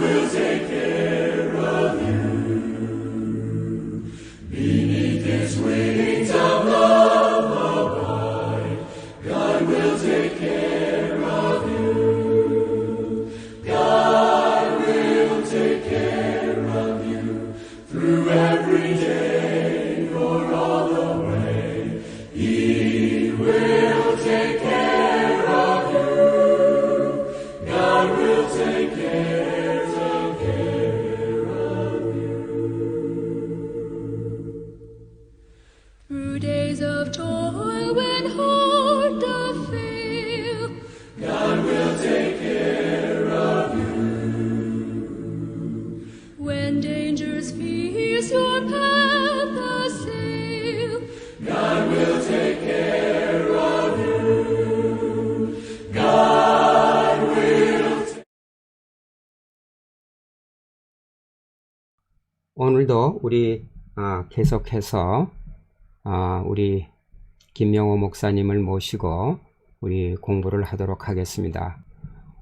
will take care of you. Beneath His wings of love abide. God will take care of you. God will take care of you through every day or all the way. He will take care of you. God will take care of you. Through days of toil when heart doth fail, God will take care of you. when dangers fierce your path assail, God will take care of you. God will take 오늘도 우리 계속해서 우리 김명호 목사님을 모시고 우리 공부를 하도록 하겠습니다.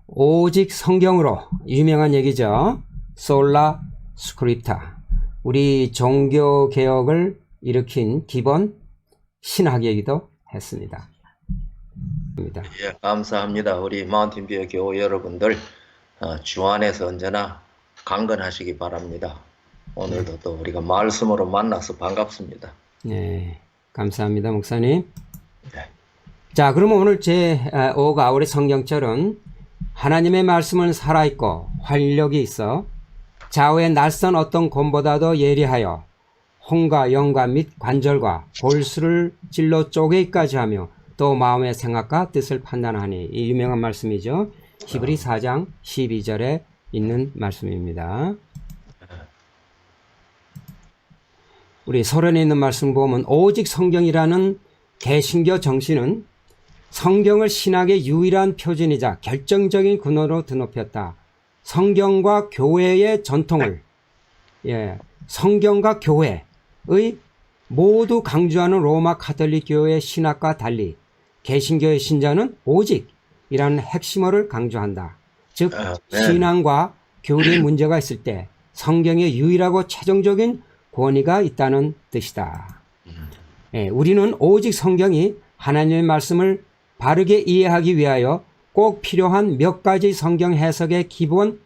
오직 성경으로 유명한 얘기죠. 솔라 스크립타. 우리 종교개혁을 일으킨 기본 신학이기도 했습니다. 예, 감사합니다. 우리 마운틴뷰 교우 여러분들 주 안에서 언제나 강건하시기 바랍니다. 오늘도 또 우리가 말씀으로 만나서 반갑습니다. 네, 감사합니다, 목사님. 네. 자, 그러면 오늘 제5가 우리 성경절은 하나님의 말씀은 살아있고 활력이 있어 좌우의 낯선 어떤 곰보다도 예리하여 혼과 영과 및 관절과 골수를 찔러 쪼개기까지 하며 또 마음의 생각과 뜻을 판단하니, 이 유명한 말씀이죠. 히브리 4장 12절에 있는 말씀입니다. 우리 서론에 있는 말씀 보면 오직 성경이라는 개신교 정신은 성경을 신학의 유일한 표준이자 결정적인 근원으로 드높였다. 성경과 교회의 전통을, 성경과 교회의 모두 강조하는 로마 가톨릭 교회의 신학과 달리 개신교의 신자는 오직이라는 핵심어를 강조한다. 즉 신앙과 교리에 문제가 있을 때 성경에 유일하고 최종적인 권위가 있다는 뜻이다. 우리는 오직 성경이 하나님의 말씀을 바르게 이해하기 위하여 꼭 필요한 몇 가지 성경 해석의 기본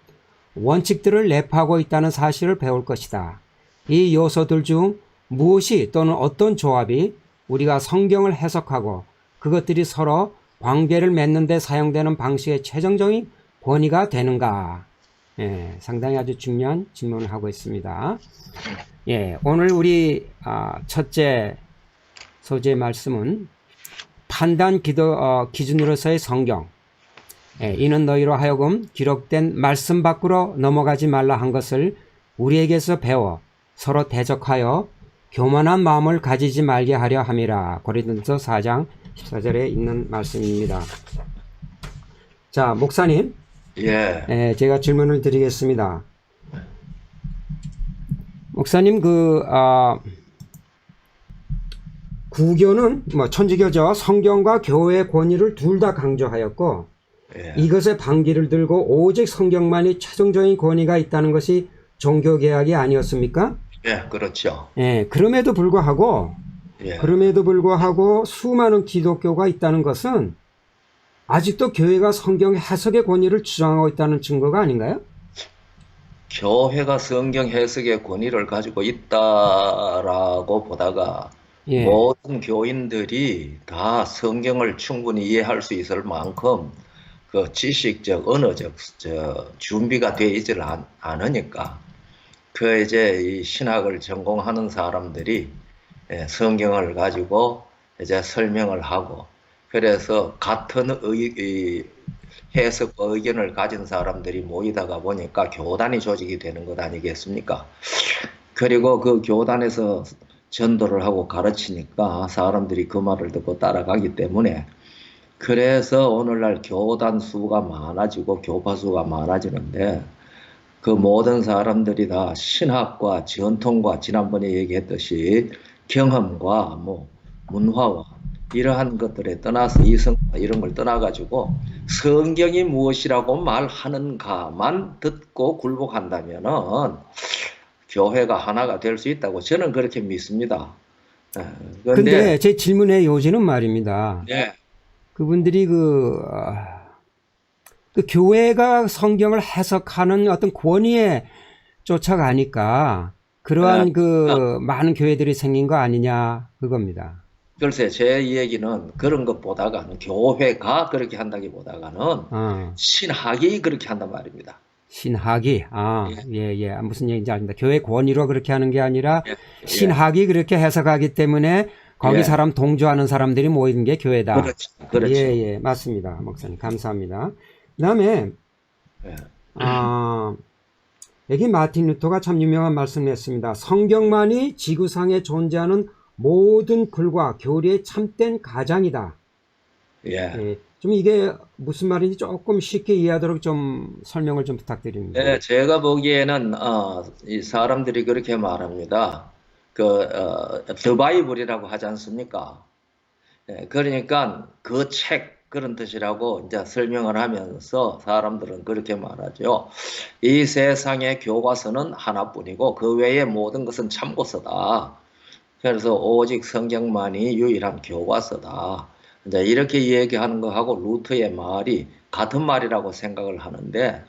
원칙들을 내포하고 있다는 사실을 배울 것이다. 이 요소들 중 무엇이 또는 어떤 조합이 우리가 성경을 해석하고 그것들이 서로 관계를 맺는 데 사용되는 방식의 최종적인 권위가 되는가? 상당히 아주 중요한 질문을 하고 있습니다. 오늘 우리 첫째 소재의 말씀은 판단 기준으로서의 성경. 이는 너희로 하여금 기록된 말씀 밖으로 넘어가지 말라 한 것을 우리에게서 배워 서로 대적하여 교만한 마음을 가지지 말게 하려 함이라. 고린도서 4장 14절에 있는 말씀입니다. 자, 목사님. 제가 질문을 드리겠습니다. 목사님, 구교는 천주교죠. 성경과 교회의 권위를 둘 다 강조하였고, 이것의 반기를 들고 오직 성경만이 최종적인 권위가 있다는 것이 종교개혁이 아니었습니까? 그렇죠. 그럼에도 불구하고 수많은 기독교가 있다는 것은 아직도 교회가 성경 해석의 권위를 주장하고 있다는 증거가 아닌가요? 교회가 성경 해석의 권위를 가지고 있다라고 보다가 모든 교인들이 다 성경을 충분히 이해할 수 있을 만큼 그 지식적, 언어적 준비가 되어 있질 않으니까 이제 이 신학을 전공하는 사람들이 성경을 가지고 이제 설명을 하고, 그래서 같은 해석과 의견을 가진 사람들이 모이다가 보니까 교단이 조직이 되는 것 아니겠습니까? 그리고 그 교단에서 전도를 하고 가르치니까 사람들이 그 말을 듣고 따라가기 때문에, 그래서 오늘날 교단 수가 많아지고 교파 수가 많아지는데, 그 모든 사람들이 다 신학과 전통과 지난번에 얘기했듯이 경험과 문화와 이러한 것들에 떠나서 이성과 이런 걸 떠나가지고 성경이 무엇이라고 말하는가만 듣고 굴복한다면은 교회가 하나가 될 수 있다고 저는 그렇게 믿습니다. 근데 제 질문의 요지는 말입니다. 네, 그분들이 그 교회가 성경을 해석하는 어떤 권위에 쫓아가니까 그러한 그 많은 교회들이 생긴 거 아니냐 그겁니다. 글쎄 제 얘기는 그런 것보다가는 교회가 그렇게 한다기보다가는 신학이 그렇게 한단 말입니다. 신학이 예. 무슨 얘기인지 압니다. 교회 권위로 그렇게 하는 게 아니라 신학이 그렇게 해석하기 때문에 거기 사람 동조하는 사람들이 모이는 게 교회다. 그렇죠. 예, 맞습니다. 목사님 감사합니다. 그다음에 여기 마틴 루터가 참 유명한 말씀을 했습니다. 성경만이 지구상에 존재하는 모든 글과 교리의 참된 가장이다. 예, 좀 이게 무슨 말인지 조금 쉽게 이해하도록 좀 설명을 좀 부탁드립니다. 네, 제가 보기에는 이 사람들이 그렇게 말합니다. 더 바이블이라고 하지 않습니까? 그러니까 그 책 그런 뜻이라고 이제 설명을 하면서 사람들은 그렇게 말하죠. 이 세상의 교과서는 하나뿐이고 그 외의 모든 것은 참고서다. 그래서 오직 성경만이 유일한 교과서다. 이제 이렇게 얘기하는 거하고 루터의 말이 같은 말이라고 생각을 하는데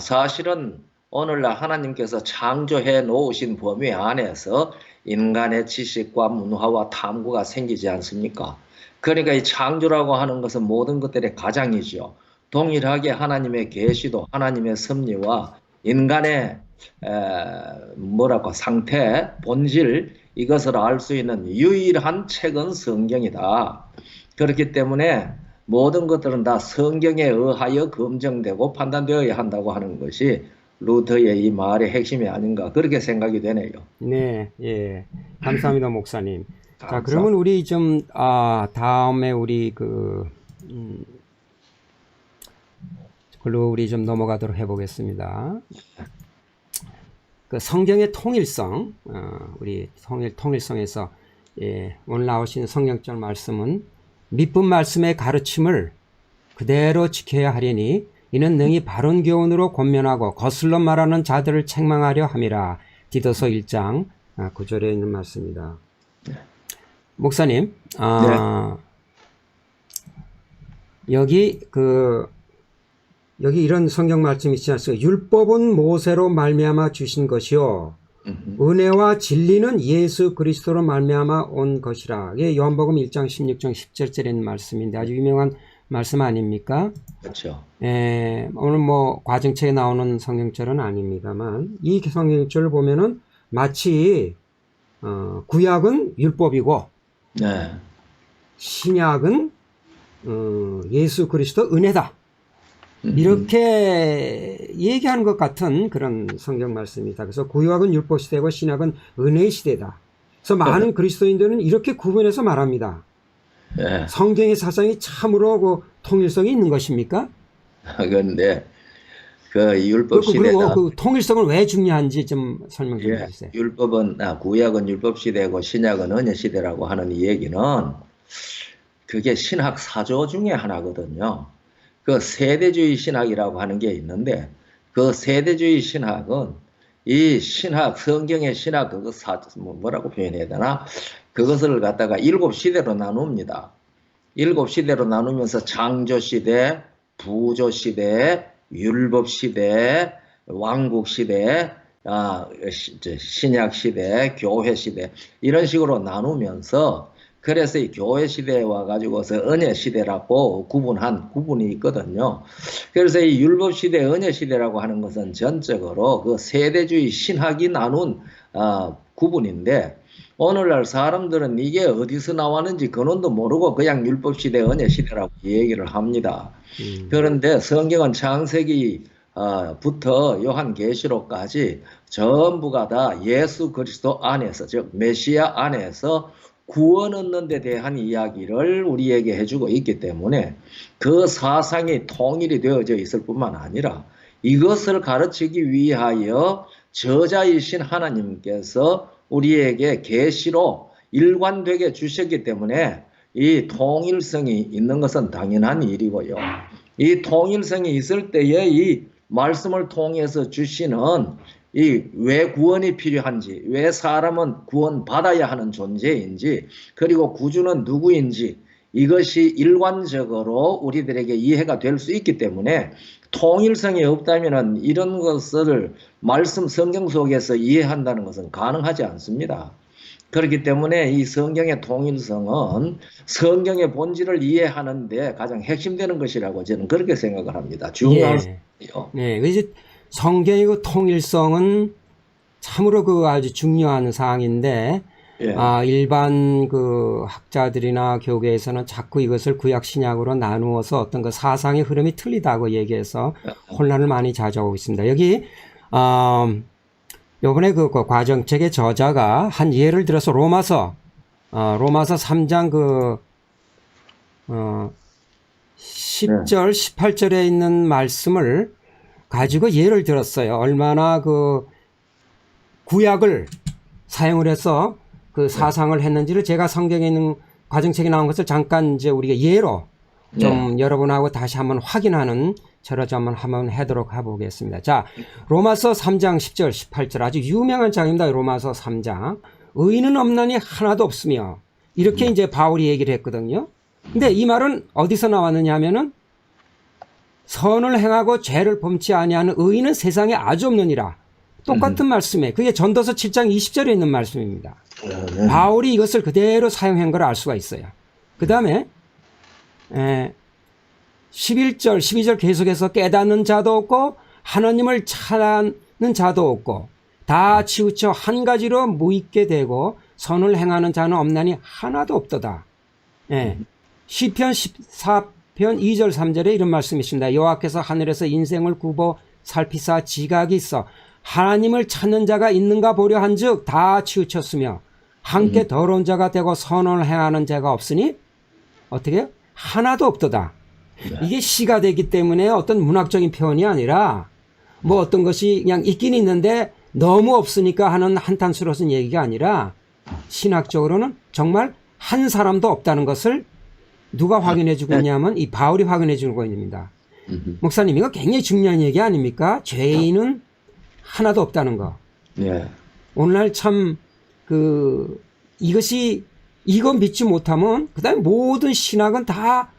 사실은 오늘날 하나님께서 창조해 놓으신 범위 안에서 인간의 지식과 문화와 탐구가 생기지 않습니까? 그러니까 이 창조라고 하는 것은 모든 것들의 가장이죠. 동일하게 하나님의 계시도 하나님의 섭리와 인간의 상태, 본질 이것을 알 수 있는 유일한 책은 성경이다. 그렇기 때문에 모든 것들은 다 성경에 의하여 검증되고 판단되어야 한다고 하는 것이 루터의 이 말의 핵심이 아닌가 그렇게 생각이 되네요. 네, 예, 감사합니다, 목사님. 자, 그러면 우리 좀 다음에 우리 그걸로 우리 좀 넘어가도록 해보겠습니다. 그 성경의 통일성, 우리 통일성에서 오늘 나오신 성경절 말씀은 믿음 말씀의 가르침을 그대로 지켜야 하리니 이는 능히 바른 교훈으로 권면하고 거슬러 말하는 자들을 책망하려 함이라. 디도서 1장 9절에 있는 말씀입니다. 목사님, 여기 이런 성경 말씀이 있지 않습니까? 율법은 모세로 말미암아 주신 것이요 은혜와 진리는 예수 그리스도로 말미암아 온 것이라. 이게 요한복음 1장 16장 17절에 있는 말씀인데 아주 유명한 말씀 아닙니까? 그렇죠. 오늘 뭐 과정책에 나오는 성경절은 아닙니다만 이 성경절을 보면은 마치 구약은 율법이고 신약은 예수 그리스도 은혜다. 이렇게 얘기하는 것 같은 그런 성경 말씀이다. 그래서 구약은 율법 시대고 신약은 은혜의 시대다. 그래서 많은 그리스도인들은 이렇게 구분해서 말합니다. 성경의 사상이 참으로 그 통일성이 있는 것입니까? 그런데 그 율법 시대다. 그리고 그 통일성은 왜 중요한지 좀 설명 좀 해주세요. 율법은 구약은 율법 시대고 신약은 은혜 시대라고 하는 이 얘기는 그게 신학 사조 중에 하나거든요. 그 세대주의 신학이라고 하는 게 있는데 그 세대주의 신학은 이 신학 성경의 신학 뭐라고 표현해야 되나? 그것을 갖다가 7시대로 나눕니다. 7시대로 나누면서 창조시대, 부조시대, 율법시대, 왕국시대, 신약시대, 교회시대 이런 식으로 나누면서 그래서 이 교회시대에 와가지고서 은혜시대라고 구분이 있거든요. 그래서 이 율법시대, 은혜시대라고 하는 것은 전적으로 그 세대주의 신학이 나눈 구분인데 오늘날 사람들은 이게 어디서 나왔는지 근원도 모르고 그냥 율법시대, 은혜시대라고 얘기를 합니다. 그런데 성경은 창세기부터 요한계시록까지 전부가 다 예수 그리스도 안에서 즉 메시아 안에서 구원 얻는 데 대한 이야기를 우리에게 해주고 있기 때문에 그 사상이 통일이 되어져 있을 뿐만 아니라 이것을 가르치기 위하여 저자이신 하나님께서 우리에게 계시로 일관되게 주셨기 때문에 이 통일성이 있는 것은 당연한 일이고요. 이 통일성이 있을 때에 이 말씀을 통해서 주시는 이 왜 구원이 필요한지, 왜 사람은 구원받아야 하는 존재인지, 그리고 구주는 누구인지 이것이 일관적으로 우리들에게 이해가 될 수 있기 때문에 통일성이 없다면 이런 것을 말씀 성경 속에서 이해한다는 것은 가능하지 않습니다. 그렇기 때문에 이 성경의 통일성은 성경의 본질을 이해하는 데 가장 핵심되는 것이라고 저는 그렇게 생각을 합니다. 중요한 예. 네, 그래서 성경의 그 통일성은 참으로 그 아주 중요한 사항인데, 예. 일반 그 학자들이나 교계에서는 자꾸 이것을 구약 신약으로 나누어서 어떤 그 사상의 흐름이 틀리다고 얘기해서 혼란을 많이 자초하고 있습니다. 여기 요번에 그 과정책의 저자가 한 예를 들어서 로마서 3장 10절, 18절에 있는 말씀을 가지고 예를 들었어요. 얼마나 그 구약을 사용을 해서 그 사상을 했는지를 제가 성경에 있는 과정책에 나온 것을 잠깐 이제 우리가 예로 좀 여러분하고 다시 한번 확인하는 저를 한번 하도록 해보겠습니다. 자, 로마서 3장 10절, 18절 아주 유명한 장입니다. 로마서 3장. 의인은 없나니 하나도 없으며 이렇게 이제 바울이 얘기를 했거든요. 근데 이 말은 어디서 나왔느냐 하면은 선을 행하고 죄를 범치 아니하는 의인은 세상에 아주 없느니라. 똑같은 말씀에 그게 전도서 7장 20절에 있는 말씀입니다. 바울이 이것을 그대로 사용한 걸 알 수가 있어요. 그 다음에 11절 12절 계속해서 깨닫는 자도 없고 하나님을 찾는 자도 없고 다 치우쳐 한 가지로 무익게 되고 선을 행하는 자는 없나니 하나도 없도다. 시편 14편 2절 3절에 이런 말씀이 있습니다. 여호와께서 하늘에서 인생을 굽어 살피사 지각이 있어 하나님을 찾는 자가 있는가 보려 한즉 다 치우쳤으며 함께 더러운 자가 되고 선을 행하는 자가 없으니 어떻게 하나도 없도다. 이게 시가 되기 때문에 어떤 문학적인 표현이 아니라 뭐 어떤 것이 그냥 있긴 있는데 너무 없으니까 하는 한탄스러운 얘기가 아니라 신학적으로는 정말 한 사람도 없다는 것을 누가 확인해 주고 있냐면 이 바울이 확인해 주고 있습니다. 목사님 이거 굉장히 중요한 얘기 아닙니까? 죄인은 하나도 없다는 거. 예. 오늘날 참 이거 믿지 못하면 그다음에 모든 신학은 다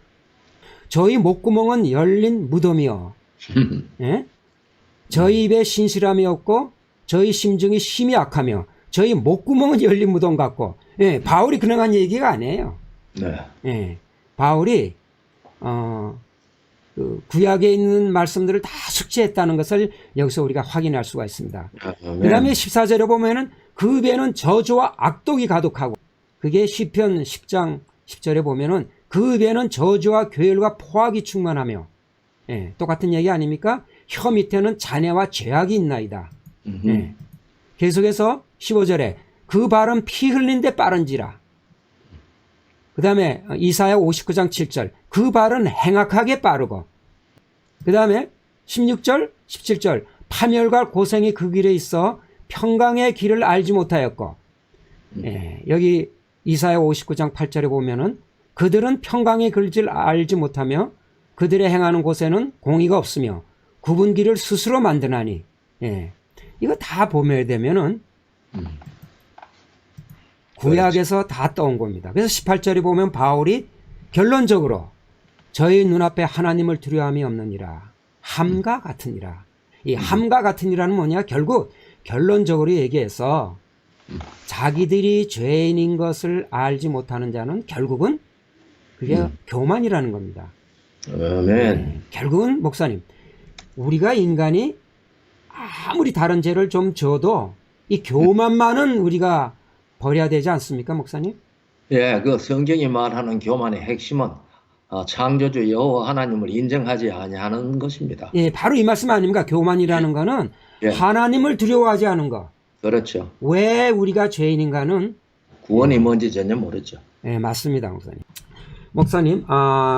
저희 목구멍은 열린 무덤이요. 예? 저희 입에 신실함이 없고 저희 심중이 심히 악하며 저희 목구멍은 열린 무덤 같고. 예, 바울이 그냥 얘기가 아니에요. 네. 예, 바울이 구약에 있는 말씀들을 다 숙지했다는 것을 여기서 우리가 확인할 수가 있습니다. 그 다음에 14절에 보면은 그 배는 저주와 악독이 가득하고 그게 시편 10장 10절에 보면은 그 배는 저주와 괴열과 포악이 충만하며 예, 똑같은 얘기 아닙니까? 혀 밑에는 잔해와 죄악이 있나이다. 예. 계속해서 15절에 그 발은 피 흘린 데 빠른지라. 그 다음에 이사야 59장 7절 그 발은 행악하게 빠르고 그 다음에 16절 17절 파멸과 고생이 그 길에 있어 평강의 길을 알지 못하였고 예, 여기 이사야 59장 8절에 보면은 그들은 평강의 길을 알지 못하며 그들의 행하는 곳에는 공의가 없으며 굽은 길을 스스로 만드나니 예, 이거 다 보면 되면은 구약에서 다 떠온 겁니다. 그래서 18절에 보면 바울이 결론적으로 저희 눈앞에 하나님을 두려움이 없느니라. 함과 같으니라. 이 함과 같으니라는 뭐냐? 결국 결론적으로 얘기해서 자기들이 죄인인 것을 알지 못하는 자는 결국은 그게 교만이라는 겁니다. 아멘. 네, 결국은 목사님 우리가 인간이 아무리 다른 죄를 좀 져도 이 교만만은 우리가 버려야 되지 않습니까, 목사님? 예, 그 성경이 말하는 교만의 핵심은 창조주 여호와 하나님을 인정하지 아니하는 것입니다. 예, 바로 이 말씀 아닙니까? 교만이라는 거는 예. 하나님을 두려워하지 않은 거. 그렇죠. 왜 우리가 죄인인가는 구원이 뭔지 전혀 모르죠. 예, 맞습니다, 목사님. 목사님,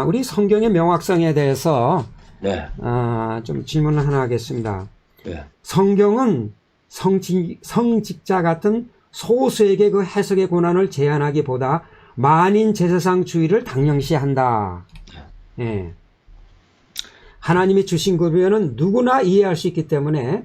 우리 성경의 명확성에 대해서 네. 좀 질문을 하나 하겠습니다. 네. 성경은 성직자 같은 소수에게 그 해석의 권한을 제한하기보다 만인 제사상주의를 당연시한다. 예. 하나님이 주신 구별은 누구나 이해할 수 있기 때문에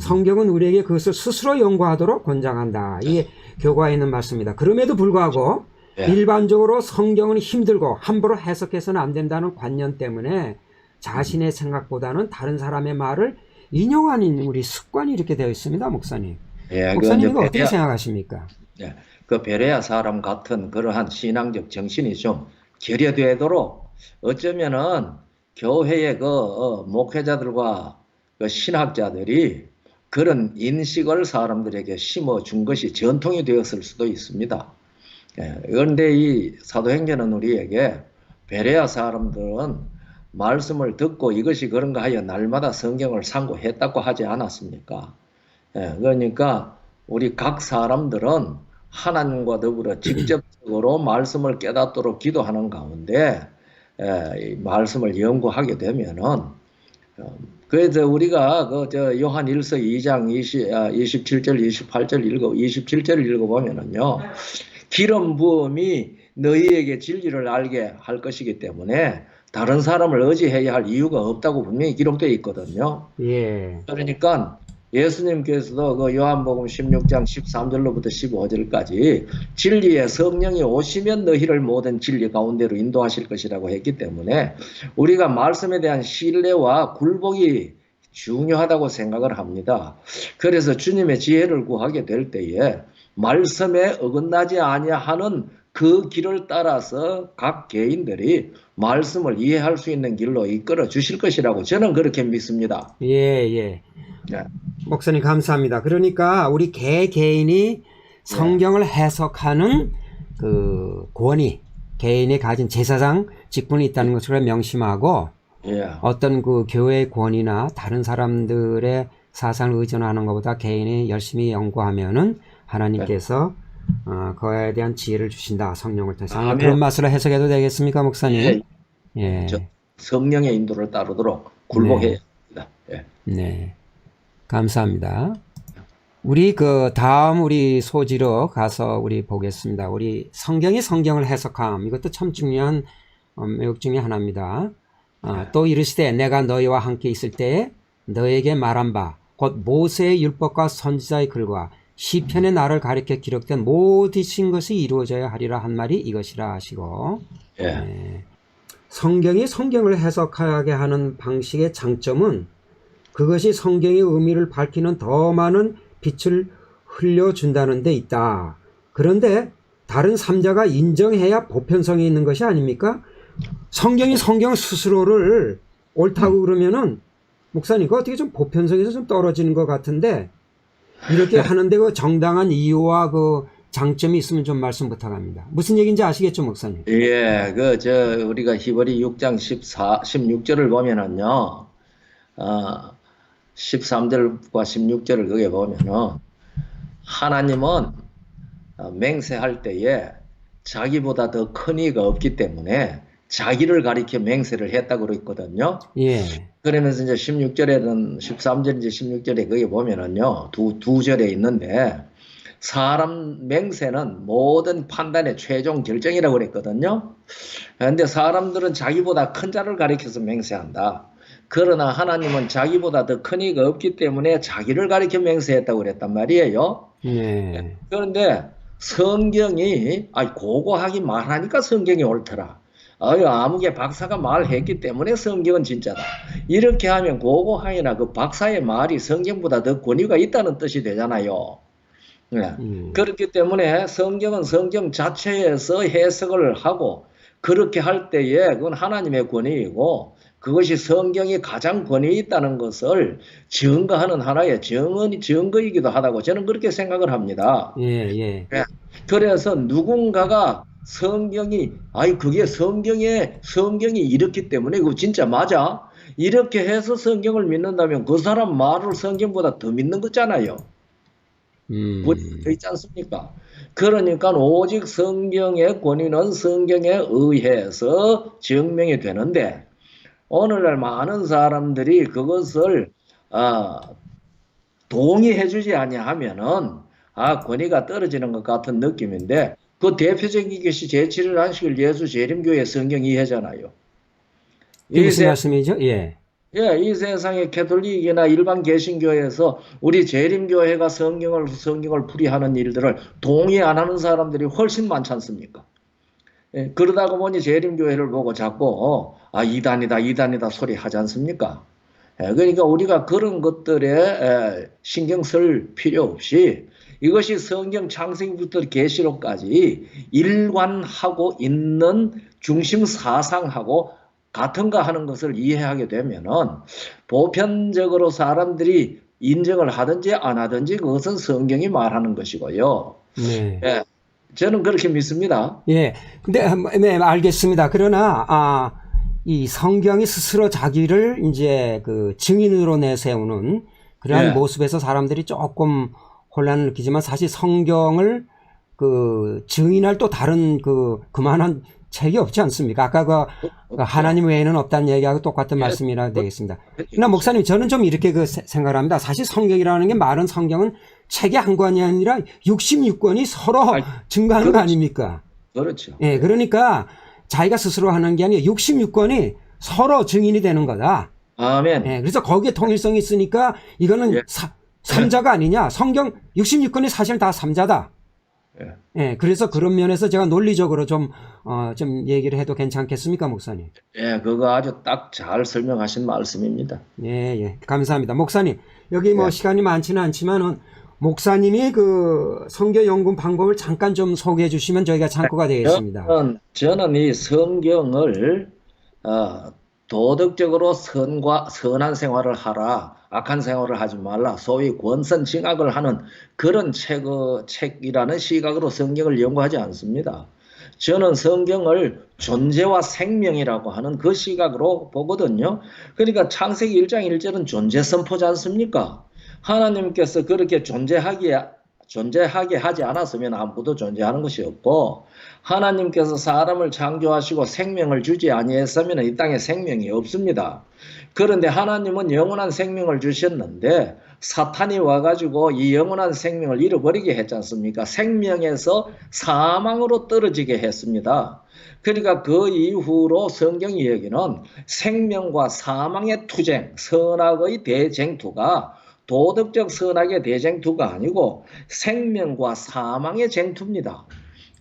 성경은 우리에게 그것을 스스로 연구하도록 권장한다. 이게 교과에 있는 말씀입니다. 그럼에도 불구하고 예. 일반적으로 성경은 힘들고 함부로 해석해서는 안 된다는 관념 때문에 자신의 생각보다는 다른 사람의 말을 인용하는 우리 습관이 이렇게 되어 있습니다, 목사님. 예, 목사님 이거 그 어떻게 생각하십니까? 예, 그 베레아 사람 같은 그러한 신앙적 정신이 좀 결여되도록 어쩌면은 교회의 목회자들과 그 신학자들이 그런 인식을 사람들에게 심어준 것이 전통이 되었을 수도 있습니다. 예, 그런데 이 사도행전은 우리에게 베레아 사람들은 말씀을 듣고 이것이 그런가 하여 날마다 성경을 상고했다고 하지 않았습니까? 예, 그러니까 우리 각 사람들은 하나님과 더불어 직접적으로 말씀을 깨닫도록 기도하는 가운데 이 말씀을 연구하게 되면은 그래서 우리가 요한 1서 2장 27절 27절을 읽어보면은요, 기름 부음이 너희에게 진리를 알게 할 것이기 때문에 다른 사람을 의지해야 할 이유가 없다고 분명히 기록되어 있거든요. 예. 그러니까 예수님께서도 그 요한복음 16장 13절로부터 15절까지 진리의 성령이 오시면 너희를 모든 진리 가운데로 인도하실 것이라고 했기 때문에 우리가 말씀에 대한 신뢰와 굴복이 중요하다고 생각을 합니다. 그래서 주님의 지혜를 구하게 될 때에 말씀에 어긋나지 아니하는 그 길을 따라서 각 개인들이 말씀을 이해할 수 있는 길로 이끌어 주실 것이라고 저는 그렇게 믿습니다. 예, 예. 네. 목사님 감사합니다. 그러니까 우리 개인이 성경을 해석하는 그 권위, 개인이 가진 제사장 직분이 있다는 것을 명심하고 예. 어떤 그 교회의 권위나 다른 사람들의 사상을 의존하는 것보다 개인이 열심히 연구하면은 하나님께서 그에 대한 지혜를 주신다. 성령을 통해서. 아마 그런 맛으로 해석해도 되겠습니까, 목사님? 예. 성령의 인도를 따르도록 굴복해야 합니다. 예. 네. 감사합니다. 우리 다음 우리 소지로 가서 우리 보겠습니다. 우리 성경이 성경을 해석함. 이것도 참 중요한 매혹 중에 하나입니다. 또 이르시되 내가 너희와 함께 있을 때에 너에게 말한 바 곧 모세의 율법과 선지자의 글과 시편의 나를 가리켜 기록된 모든 것이 이루어져야 하리라 한 말이 이것이라 하시고 네. 성경이 성경을 해석하게 하는 방식의 장점은 그것이 성경의 의미를 밝히는 더 많은 빛을 흘려준다는 데 있다. 그런데 다른 3자가 인정해야 보편성이 있는 것이 아닙니까? 성경이 성경 스스로를 옳다고 그러면은 목사님 그거 어떻게 좀 보편성에서 좀 떨어지는 것 같은데 이렇게 하는데 그 정당한 이유와 그 장점이 있으면 좀 말씀 부탁합니다. 무슨 얘기인지 아시겠죠, 목사님? 예, 우리가 히브리 6장 16절을 보면은요, 13절과 16절을 거기에 보면은, 하나님은 맹세할 때에 자기보다 더 큰 이가 없기 때문에 자기를 가리켜 맹세를 했다고 그랬거든요. 예. 그러면서 이제 16절에는 13절인지 16절에 거기 보면은요, 두 절에 있는데, 사람 맹세는 모든 판단의 최종 결정이라고 그랬거든요. 그런데 사람들은 자기보다 큰 자를 가리켜서 맹세한다. 그러나 하나님은 자기보다 더 큰 이가 없기 때문에 자기를 가리켜 맹세했다고 그랬단 말이에요. 네. 그런데 성경이 고고하게 말하니까 성경이 옳더라. 아무개 박사가 말했기 때문에 성경은 진짜다. 이렇게 하면 고고하이나 그 박사의 말이 성경보다 더 권위가 있다는 뜻이 되잖아요. 네. 그렇기 때문에 성경은 성경 자체에서 해석을 하고 그렇게 할 때에 그건 하나님의 권위이고 그것이 성경이 가장 권위 있다는 것을 증거하는 하나의 증거이기도 하다고 저는 그렇게 생각을 합니다. 예. 네. 그래서 누군가가 그게 성경이 이렇기 때문에 그거 진짜 맞아? 이렇게 해서 성경을 믿는다면 그 사람 말을 성경보다 더 믿는 거잖아요. 권위가 있지 않습니까? 그러니까 오직 성경의 권위는 성경에 의해서 증명이 되는데 오늘날 많은 사람들이 그것을 동의해주지 아니하면은 권위가 떨어지는 것 같은 느낌인데 그 대표적인 것이 제7일 안식일 예수 재림교회 성경 이해잖아요. 이게 무슨 말씀이죠? 예. 예, 이 세상의 캐톨릭이나 일반 개신교에서 우리 재림교회가 성경을 풀이하는 일들을 동의 안 하는 사람들이 훨씬 많지 않습니까? 예, 그러다가 보니 재림교회를 보고 자꾸 이단이다 소리 하지 않습니까? 예, 그러니까 우리가 그런 것들에 신경 쓸 필요 없이 이것이 성경 창세기부터 계시록까지 일관하고 있는 중심 사상하고 같은가 하는 것을 이해하게 되면은 보편적으로 사람들이 인정을 하든지 안 하든지 그것은 성경이 말하는 것이고요. 네. 예, 저는 그렇게 믿습니다. 예. 근데 네, 알겠습니다. 그러나 이 성경이 스스로 자기를 이제 그 증인으로 내세우는 그러한 예. 모습에서 사람들이 조금 혼란을 느끼지만 사실 성경을 그 증인할 또 다른 그만한 책이 없지 않습니까? 아까 그 하나님 외에는 없다는 얘기하고 똑같은 말씀이라 되겠습니다. 그러나 목사님, 저는 좀 이렇게 생각을 합니다. 사실 성경이라는 게 말은 성경은 책의 한 권이 아니라 66권이 서로 증거하는 거 아닙니까? 그렇죠. 예, 그러니까 자기가 스스로 하는 게 아니라 66권이 서로 증인이 되는 거다. 아멘. 예, 그래서 거기에 통일성이 있으니까 이거는 예. 삼자가 아니냐. 성경 66권이 사실 다 삼자다. 예. 예, 그래서 그런 면에서 제가 논리적으로 좀 얘기를 해도 괜찮겠습니까, 목사님? 예, 그거 아주 딱 잘 설명하신 말씀입니다. 예, 감사합니다. 목사님, 여기 뭐 예. 시간이 많지는 않지만은 목사님이 그 성경 연구 방법을 잠깐 좀 소개해 주시면 저희가 참고가 되겠습니다. 저는 이 성경을 도덕적으로 선한 생활을 하라, 악한 생활을 하지 말라, 소위 권선징악을 하는 그런 책이라는 시각으로 성경을 연구하지 않습니다. 저는 성경을 존재와 생명이라고 하는 그 시각으로 보거든요. 그러니까 창세기 1장 1절은 존재 선포지 않습니까? 하나님께서 그렇게 존재하게 하지 않았으면 아무것도 존재하는 것이 없고, 하나님께서 사람을 창조하시고 생명을 주지 아니했으면 이 땅에 생명이 없습니다. 그런데 하나님은 영원한 생명을 주셨는데 사탄이 와가지고 이 영원한 생명을 잃어버리게 했지 않습니까? 생명에서 사망으로 떨어지게 했습니다. 그러니까 그 이후로 성경 이야기는 생명과 사망의 투쟁, 선악의 대쟁투가 도덕적 선악의 대쟁투가 아니고 생명과 사망의 쟁투입니다.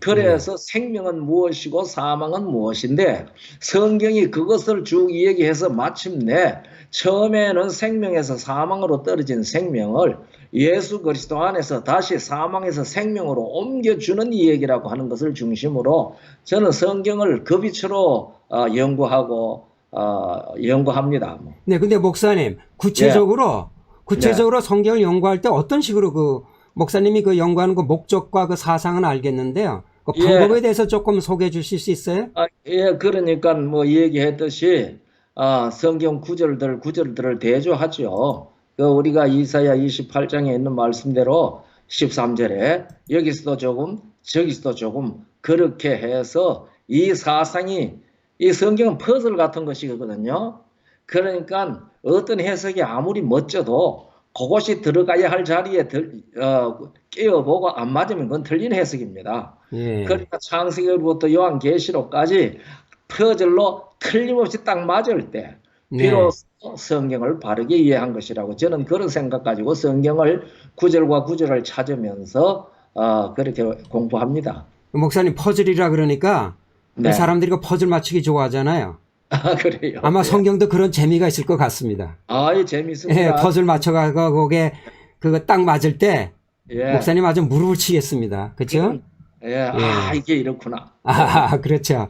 그래서 생명은 무엇이고 사망은 무엇인데 성경이 그것을 쭉 이야기해서 마침내 처음에는 생명에서 사망으로 떨어진 생명을 예수 그리스도 안에서 다시 사망에서 생명으로 옮겨주는 이야기라고 하는 것을 중심으로 저는 성경을 그 빛으로 연구합니다. 네, 근데 목사님, 구체적으로 성경을 연구할 때 어떤 식으로 그 목사님이 그 연구하는 그 목적과 그 사상은 알겠는데요. 그 방법에 대해서 조금 소개해 주실 수 있어요? 예, 그러니까 뭐 얘기했듯이 성경 구절들을 대조하죠. 그 우리가 이사야 28장에 있는 말씀대로 13절에 여기서도 조금 저기서도 조금 그렇게 해서 이 사상이 이 성경은 퍼즐 같은 것이거든요. 그러니까 어떤 해석이 아무리 멋져도 그것이 들어가야 할 자리에 끼워보고 안 맞으면 그건 틀린 해석입니다. 예. 그러니까 창세기부터 요한계시록까지 퍼즐로 틀림없이 딱 맞을 때 비로소 성경을 바르게 이해한 것이라고 저는 그런 생각 가지고 성경을 구절과 구절을 찾으면서 그렇게 공부합니다. 목사님, 퍼즐이라 그러니까 네. 사람들이 그 퍼즐 맞추기 좋아하잖아요. 그래요. 아마 성경도 그런 재미가 있을 것 같습니다. 예, 재밌습니다. 예, 퍼즐 맞춰가고 거기에 그거 딱 맞을 때 예. 목사님 아주 무릎을 치겠습니다. 그렇죠? 예. 이게 이렇구나. 그렇죠.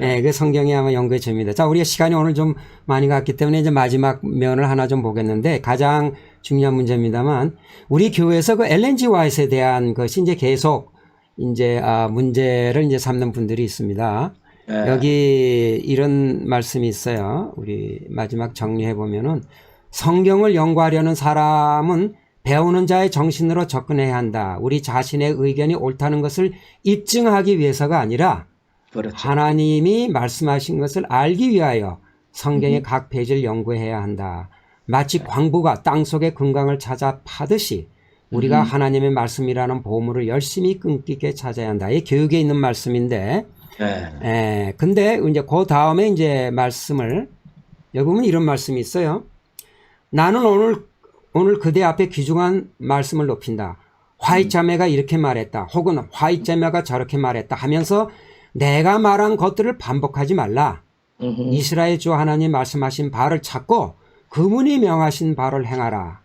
예, 그 성경이 아마 연구의 재미입니다. 자, 우리가 시간이 오늘 좀 많이 갔기 때문에 이제 마지막 면을 하나 좀 보겠는데 가장 중요한 문제입니다만 우리 교회에서 그 엘렌.G. 화이트에 대한 것이 이제 계속 이제 문제를 이제 삼는 분들이 있습니다. 예. 여기 이런 말씀이 있어요. 우리 마지막 정리해 보면은 성경을 연구하려는 사람은 배우는 자의 정신으로 접근해야 한다. 우리 자신의 의견이 옳다는 것을 입증하기 위해서가 아니라 그렇죠. 하나님이 말씀하신 것을 알기 위하여 성경의 각 페이지를 연구해야 한다. 마치 광부가 땅속의 금강을 찾아 파듯이 우리가 하나님의 말씀이라는 보물을 열심히 끈기 있게 찾아야 한다. 이 교육에 있는 말씀인데, 네. 근데 이제 그 다음에 이제 말씀을 여기 보면 이런 말씀이 있어요. 나는 오늘 그대 앞에 귀중한 말씀을 높인다. 화이트 자매가 이렇게 말했다. 혹은 화이트 자매가 저렇게 말했다 하면서 내가 말한 것들을 반복하지 말라. 이스라엘 주 하나님 말씀하신 바를 찾고 그분이 명하신 바를 행하라.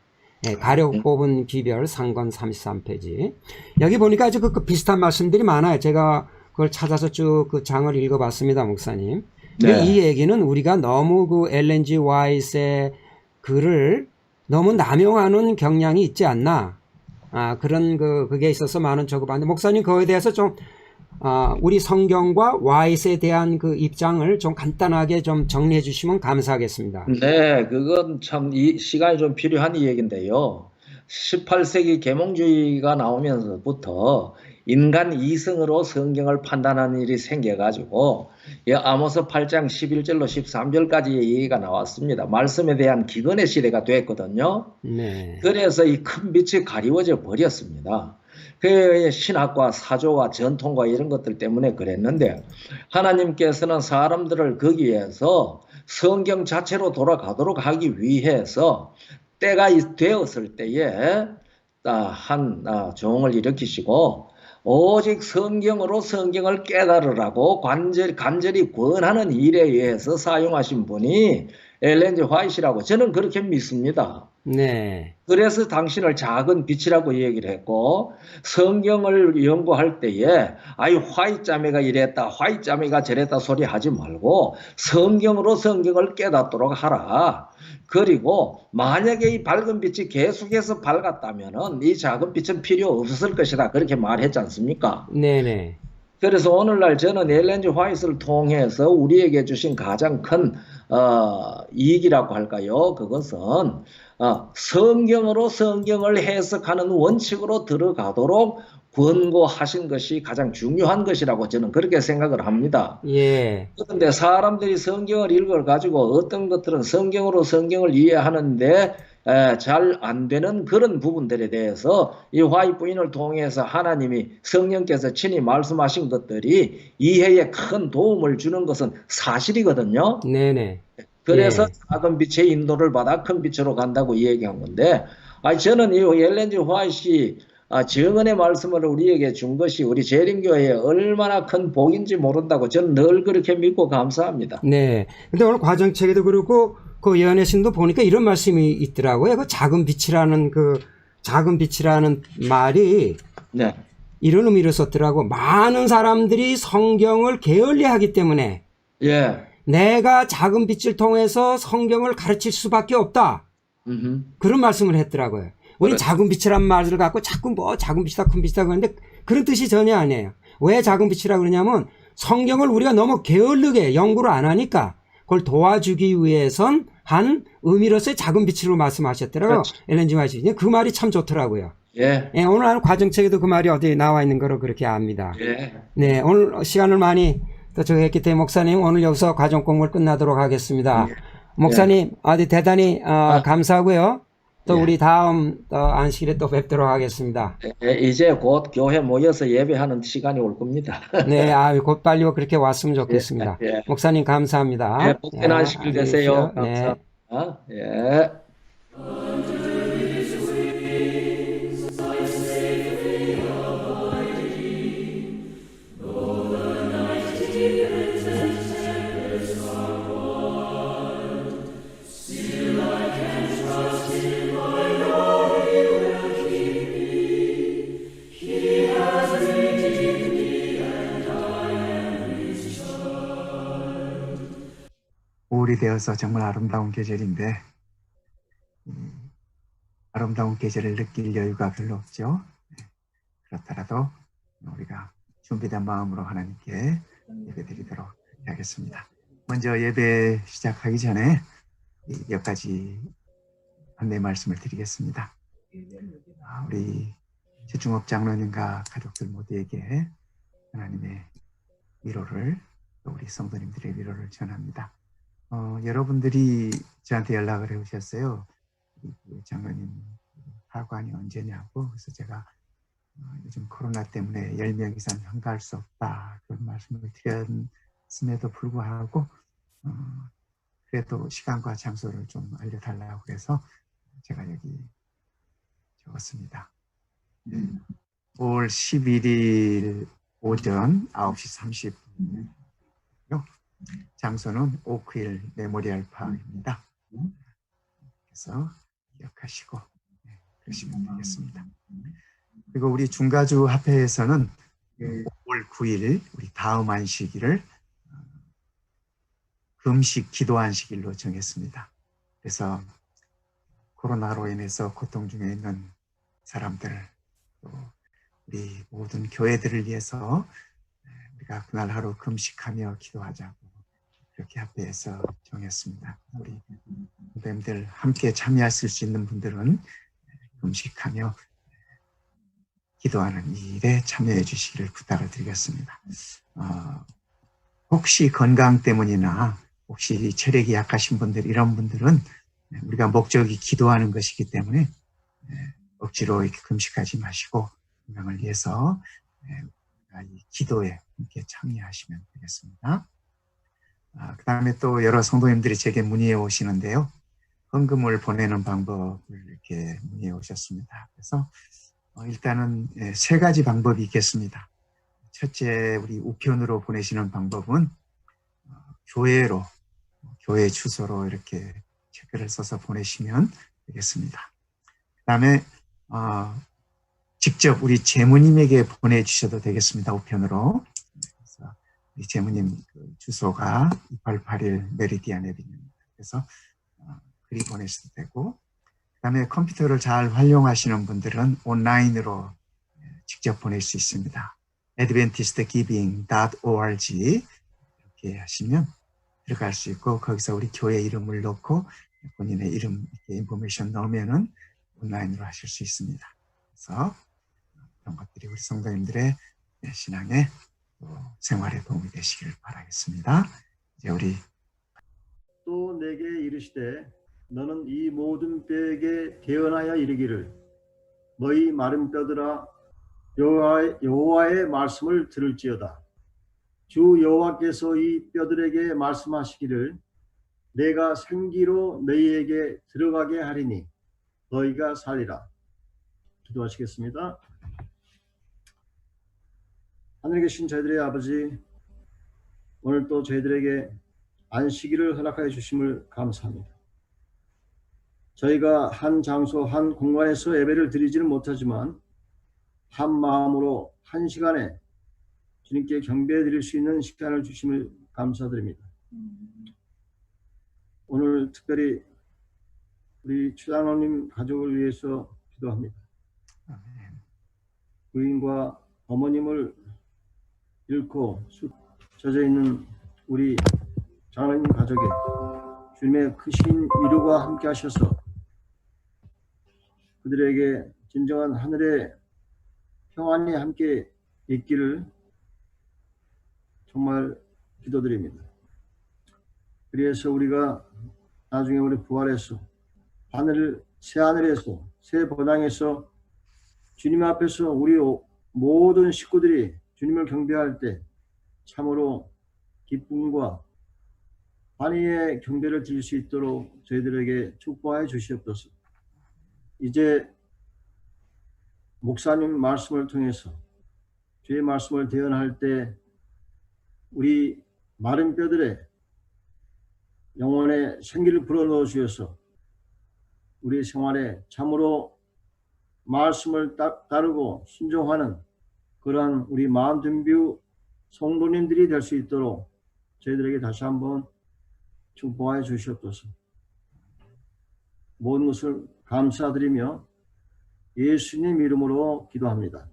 가력 뽑은 기별 상권 33페이지. 여기 보니까 아주 그 비슷한 말씀들이 많아요. 제가 그걸 찾아서 쭉 그 장을 읽어봤습니다, 목사님. 네. 이 얘기는 우리가 너무 그 엘렌 G 화이트의 글을 너무 남용하는 경향이 있지 않나. 그런 그게 있어서 많은 적어봤는데, 목사님 그거에 대해서 좀, 우리 성경과 화이트에 대한 그 입장을 좀 간단하게 좀 정리해 주시면 감사하겠습니다. 네, 그건 참 시간이 좀 필요한 이야기인데요. 18세기 계몽주의가 나오면서부터 인간 이성으로 성경을 판단하는 일이 생겨가지고 아모스 8장 11절로 13절까지의 얘기가 나왔습니다. 말씀에 대한 기근의 시대가 됐거든요. 네. 그래서 이 큰 빛이 가리워져 버렸습니다. 그 신학과 사조와 전통과 이런 것들 때문에 그랬는데 하나님께서는 사람들을 거기에서 성경 자체로 돌아가도록 하기 위해서 때가 되었을 때에 한 종을 일으키시고 오직 성경으로 성경을 깨달으라고 간절히 권하는 일에 의해서 사용하신 분이 엘렌 G 화이트라고 저는 그렇게 믿습니다. 네. 그래서 당신을 작은 빛이라고 얘기를 했고 성경을 연구할 때에 화이트 자매가 이랬다 화이트 자매가 저랬다 소리 하지 말고 성경으로 성경을 깨닫도록 하라. 그리고 만약에 이 밝은 빛이 계속해서 밝았다면은 이 작은 빛은 필요 없을 것이다. 그렇게 말했지 않습니까? 네네. 그래서 오늘날 저는 엘렌 G 화이트를 통해서 우리에게 주신 가장 큰 이익이라고 할까요? 그것은 성경으로 성경을 해석하는 원칙으로 들어가도록 권고하신 것이 가장 중요한 것이라고 저는 그렇게 생각을 합니다. 예. 그런데 사람들이 성경을 읽어가지고 어떤 것들은 성경으로 성경을 이해하는데 잘 안 되는 그런 부분들에 대해서 이 화이트 부인을 통해서 하나님이 성령께서 친히 말씀하신 것들이 이해에 큰 도움을 주는 것은 사실이거든요. 네네. 그래서 예. 작은 빛의 인도를 받아 큰 빛으로 간다고 이야기한 건데, 저는 이 엘렌 G 화이트이 정언의 말씀을 우리에게 준 것이 우리 재림교회에 얼마나 큰 복인지 모른다고 저는 늘 그렇게 믿고 감사합니다. 네. 근데 오늘 과정책에도 그렇고 그 예언의 신도 보니까 이런 말씀이 있더라고요. 그 작은 빛이라는 말이 네. 이런 의미를 썼더라고. 많은 사람들이 성경을 게을리하기 때문에 예. 내가 작은 빛을 통해서 성경을 가르칠 수밖에 없다. 그런 말씀을 했더라고요. 우리 그렇죠. 작은 빛이란 말을 갖고 자꾸 작은 빛이다 큰 빛이다 그러는데 그런 뜻이 전혀 아니에요. 왜 작은 빛이라 그러냐면 성경을 우리가 너무 게을르게 연구를 안 하니까 그걸 도와주기 위해선 한 의미로서의 작은 빛으로 말씀하셨더라고요. 그렇죠. 엘렌 G 화이트. 그 말이 참 좋더라고요. 예. 오늘 과정책에도 그 말이 어디 나와 있는 거로 그렇게 압니다. 예. 네, 오늘 시간을 많이 저했기 때문에 목사님 오늘 여기서 과정 공부를 끝나도록 하겠습니다. 목사님 아주 대단히 감사하고요. 또 우리 다음 안식일에 또 뵙도록 하겠습니다. 이제 곧 교회 모여서 예배하는 시간이 올 겁니다. 네, 곧 빨리 그렇게 왔으면 좋겠습니다. 목사님 감사합니다. 복된 안식일 되세요. 네. 감사합니다. 예. 올이 되어서 정말 아름다운 계절인데 아름다운 계절을 느낄 여유가 별로 없죠. 그렇더라도 우리가 준비된 마음으로 하나님께 예배드리도록 하겠습니다. 먼저 예배 시작하기 전에 몇 가지 안내 말씀을 드리겠습니다. 우리 최중업 장로님과 가족들 모두에게 하나님의 위로를 또 우리 성도님들의 위로를 전합니다. 여러분들이 저한테 연락을 해오셨어요. 장로님 하관이 언제냐고. 그래서 제가 요즘 코로나 때문에 10명 이상 참가할 수 없다 그런 말씀을 드렸음에도 불구하고 그래도 시간과 장소를 좀 알려달라고 해서 제가 여기 적었습니다. 5월 11일 오전 9시 30분이요. 장소는 오크힐 메모리얼 파크입니다. 그래서 기억하시고 그러시면 되겠습니다. 그리고 우리 중가주 합회에서는 5월 9일 우리 다음 안식일을 금식 기도 안식일로 정했습니다. 그래서 코로나로 인해서 고통 중에 있는 사람들, 또 우리 모든 교회들을 위해서 우리가 그날 하루 금식하며 기도하자고 그렇게 합회에서 정했습니다. 우리 선생님들 함께 참여하실 수 있는 분들은 금식하며 기도하는 이 일에 참여해 주시기를 부탁을 드리겠습니다. 혹시 건강 때문이나 혹시 체력이 약하신 분들, 이런 분들은 우리가 목적이 기도하는 것이기 때문에 억지로 이렇게 금식하지 마시고 건강을 위해서 이 기도에 함께 참여하시면 되겠습니다. 그 다음에 또 여러 성도님들이 제게 문의해 오시는데요. 헌금을 보내는 방법을 이렇게 문의해 오셨습니다. 그래서 일단은 3가지 방법이 있겠습니다. 첫째, 우리 우편으로 보내시는 방법은 교회로, 교회 주소로 이렇게 체크를 써서 보내시면 되겠습니다. 그 다음에 직접 우리 재무님에게 보내주셔도 되겠습니다. 우편으로. 그래서 우리 재무님 그 주소가 2881 메리디안 에비뉴입니다. 그래서 글이 보내셔도 되고, 그 다음에 컴퓨터를 잘 활용하시는 분들은 온라인으로 직접 보낼 수 있습니다. adventistgiving.org 이렇게 하시면 들어갈 수 있고, 거기서 우리 교회 이름을 넣고 본인의 이름 인포메이션 넣으면은 온라인으로 하실 수 있습니다. 그래서 이런 것들이 우리 성도님들의 신앙에 생활에 도움이 되시길 바라겠습니다. 이제 우리 또 내게 이르시되 너는 이 모든 뼈에게 대언하여 이르기를 너희 마른 뼈들아 여호와의 말씀을 들을지어다. 주 여호와께서 이 뼈들에게 말씀하시기를 내가 생기로 너희에게 들어가게 하리니 너희가 살리라. 기도하시겠습니다. 하늘에 계신 저희들의 아버지, 오늘 또 저희들에게 안식일을 허락하여 주심을 감사합니다. 저희가 한 장소, 한 공간에서 예배를 드리지는 못하지만 한 마음으로 한 시간에 주님께 경배해 드릴 수 있는 시간을 주심을 감사드립니다. 오늘 특별히 우리 추장로님 가족을 위해서 기도합니다. 부인과 어머님을 잃고 젖어 있는 우리 장로님 가족에 주님의 크신 위로가 함께 하셔서 그들에게 진정한 하늘의 평안이 함께 있기를 정말 기도드립니다. 그래서 우리가 나중에 우리 부활해서 새 하늘에서 새 번왕에서 주님 앞에서 우리 모든 식구들이 주님을 경배할 때 참으로 기쁨과 환희의 경배를 드릴 수 있도록 저희들에게 축복하여 주시옵소서. 이제 목사님 말씀을 통해서 주의 말씀을 대언할 때 우리 마른 뼈들에 영혼의 생기를 불어넣어 주셔서 우리 생활에 참으로 말씀을 따르고 순종하는 그러한 우리 마운틴뷰 성도님들이 될 수 있도록 저희들에게 다시 한번 축복하여 주시옵소서. 모든 것을 감사드리며 예수님 이름으로 기도합니다.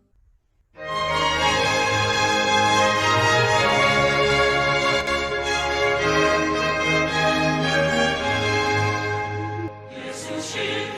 예수님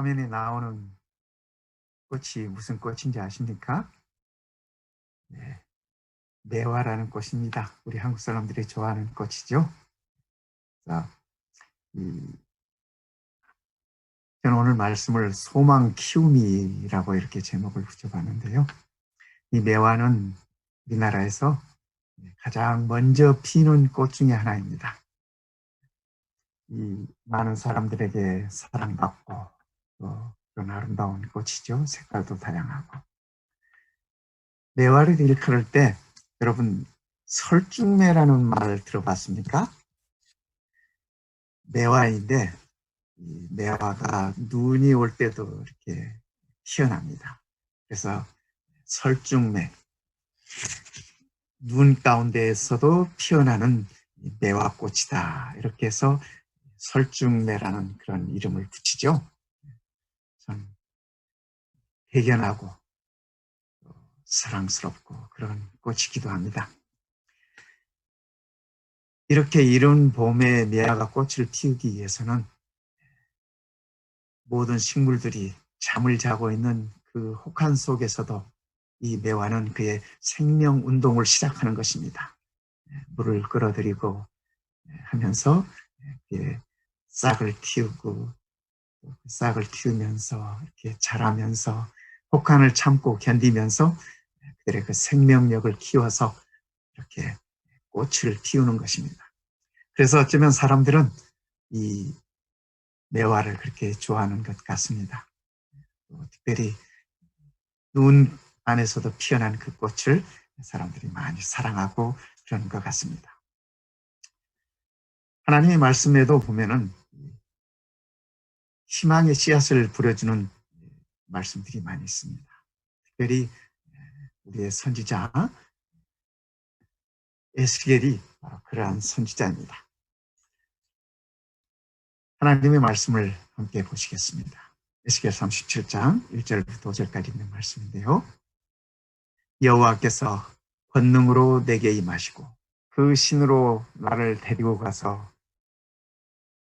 화면에 나오는 꽃이 무슨 꽃인지 아십니까? 네, 매화라는 꽃입니다. 우리 한국 사람들이 좋아하는 꽃이죠. 자, 저는 오늘 말씀을 소망 키움이라고 이렇게 제목을 붙여봤는데요. 이 매화는 우리나라에서 가장 먼저 피는 꽃 중에 하나입니다. 이 많은 사람들에게 사랑받고 또 그런 아름다운 꽃이죠. 색깔도 다양하고. 매화를 일컬을 때 여러분 설중매라는 말 들어봤습니까? 매화인데 이 매화가 눈이 올 때도 이렇게 피어납니다. 그래서 설중매, 눈 가운데에서도 피어나는 매화꽃이다. 이렇게 해서 설중매라는 그런 이름을 붙이죠. 참 대견하고 사랑스럽고 그런 꽃이기도 합니다. 이렇게 이른 봄에 매화가 꽃을 피우기 위해서는 모든 식물들이 잠을 자고 있는 그 혹한 속에서도 이 매화는 그의 생명 운동을 시작하는 것입니다. 물을 끌어들이고 하면서 싹을 틔우고 싹을 틔우면서 이렇게 자라면서 혹한을 참고 견디면서 그들의 그 생명력을 키워서 이렇게 꽃을 피우는 것입니다. 그래서 어쩌면 사람들은 이 매화를 그렇게 좋아하는 것 같습니다. 특별히 눈 안에서도 피어난 그 꽃을 사람들이 많이 사랑하고 그런 것 같습니다. 하나님의 말씀에도 보면은 희망의 씨앗을 부려주는 말씀들이 많이 있습니다. 특별히 우리의 선지자 에스겔이 바로 그러한 선지자입니다. 하나님의 말씀을 함께 보시겠습니다. 에스겔 37장 1절부터 5절까지 있는 말씀인데요. 여호와께서 권능으로 내게 임하시고 그 신으로 나를 데리고 가서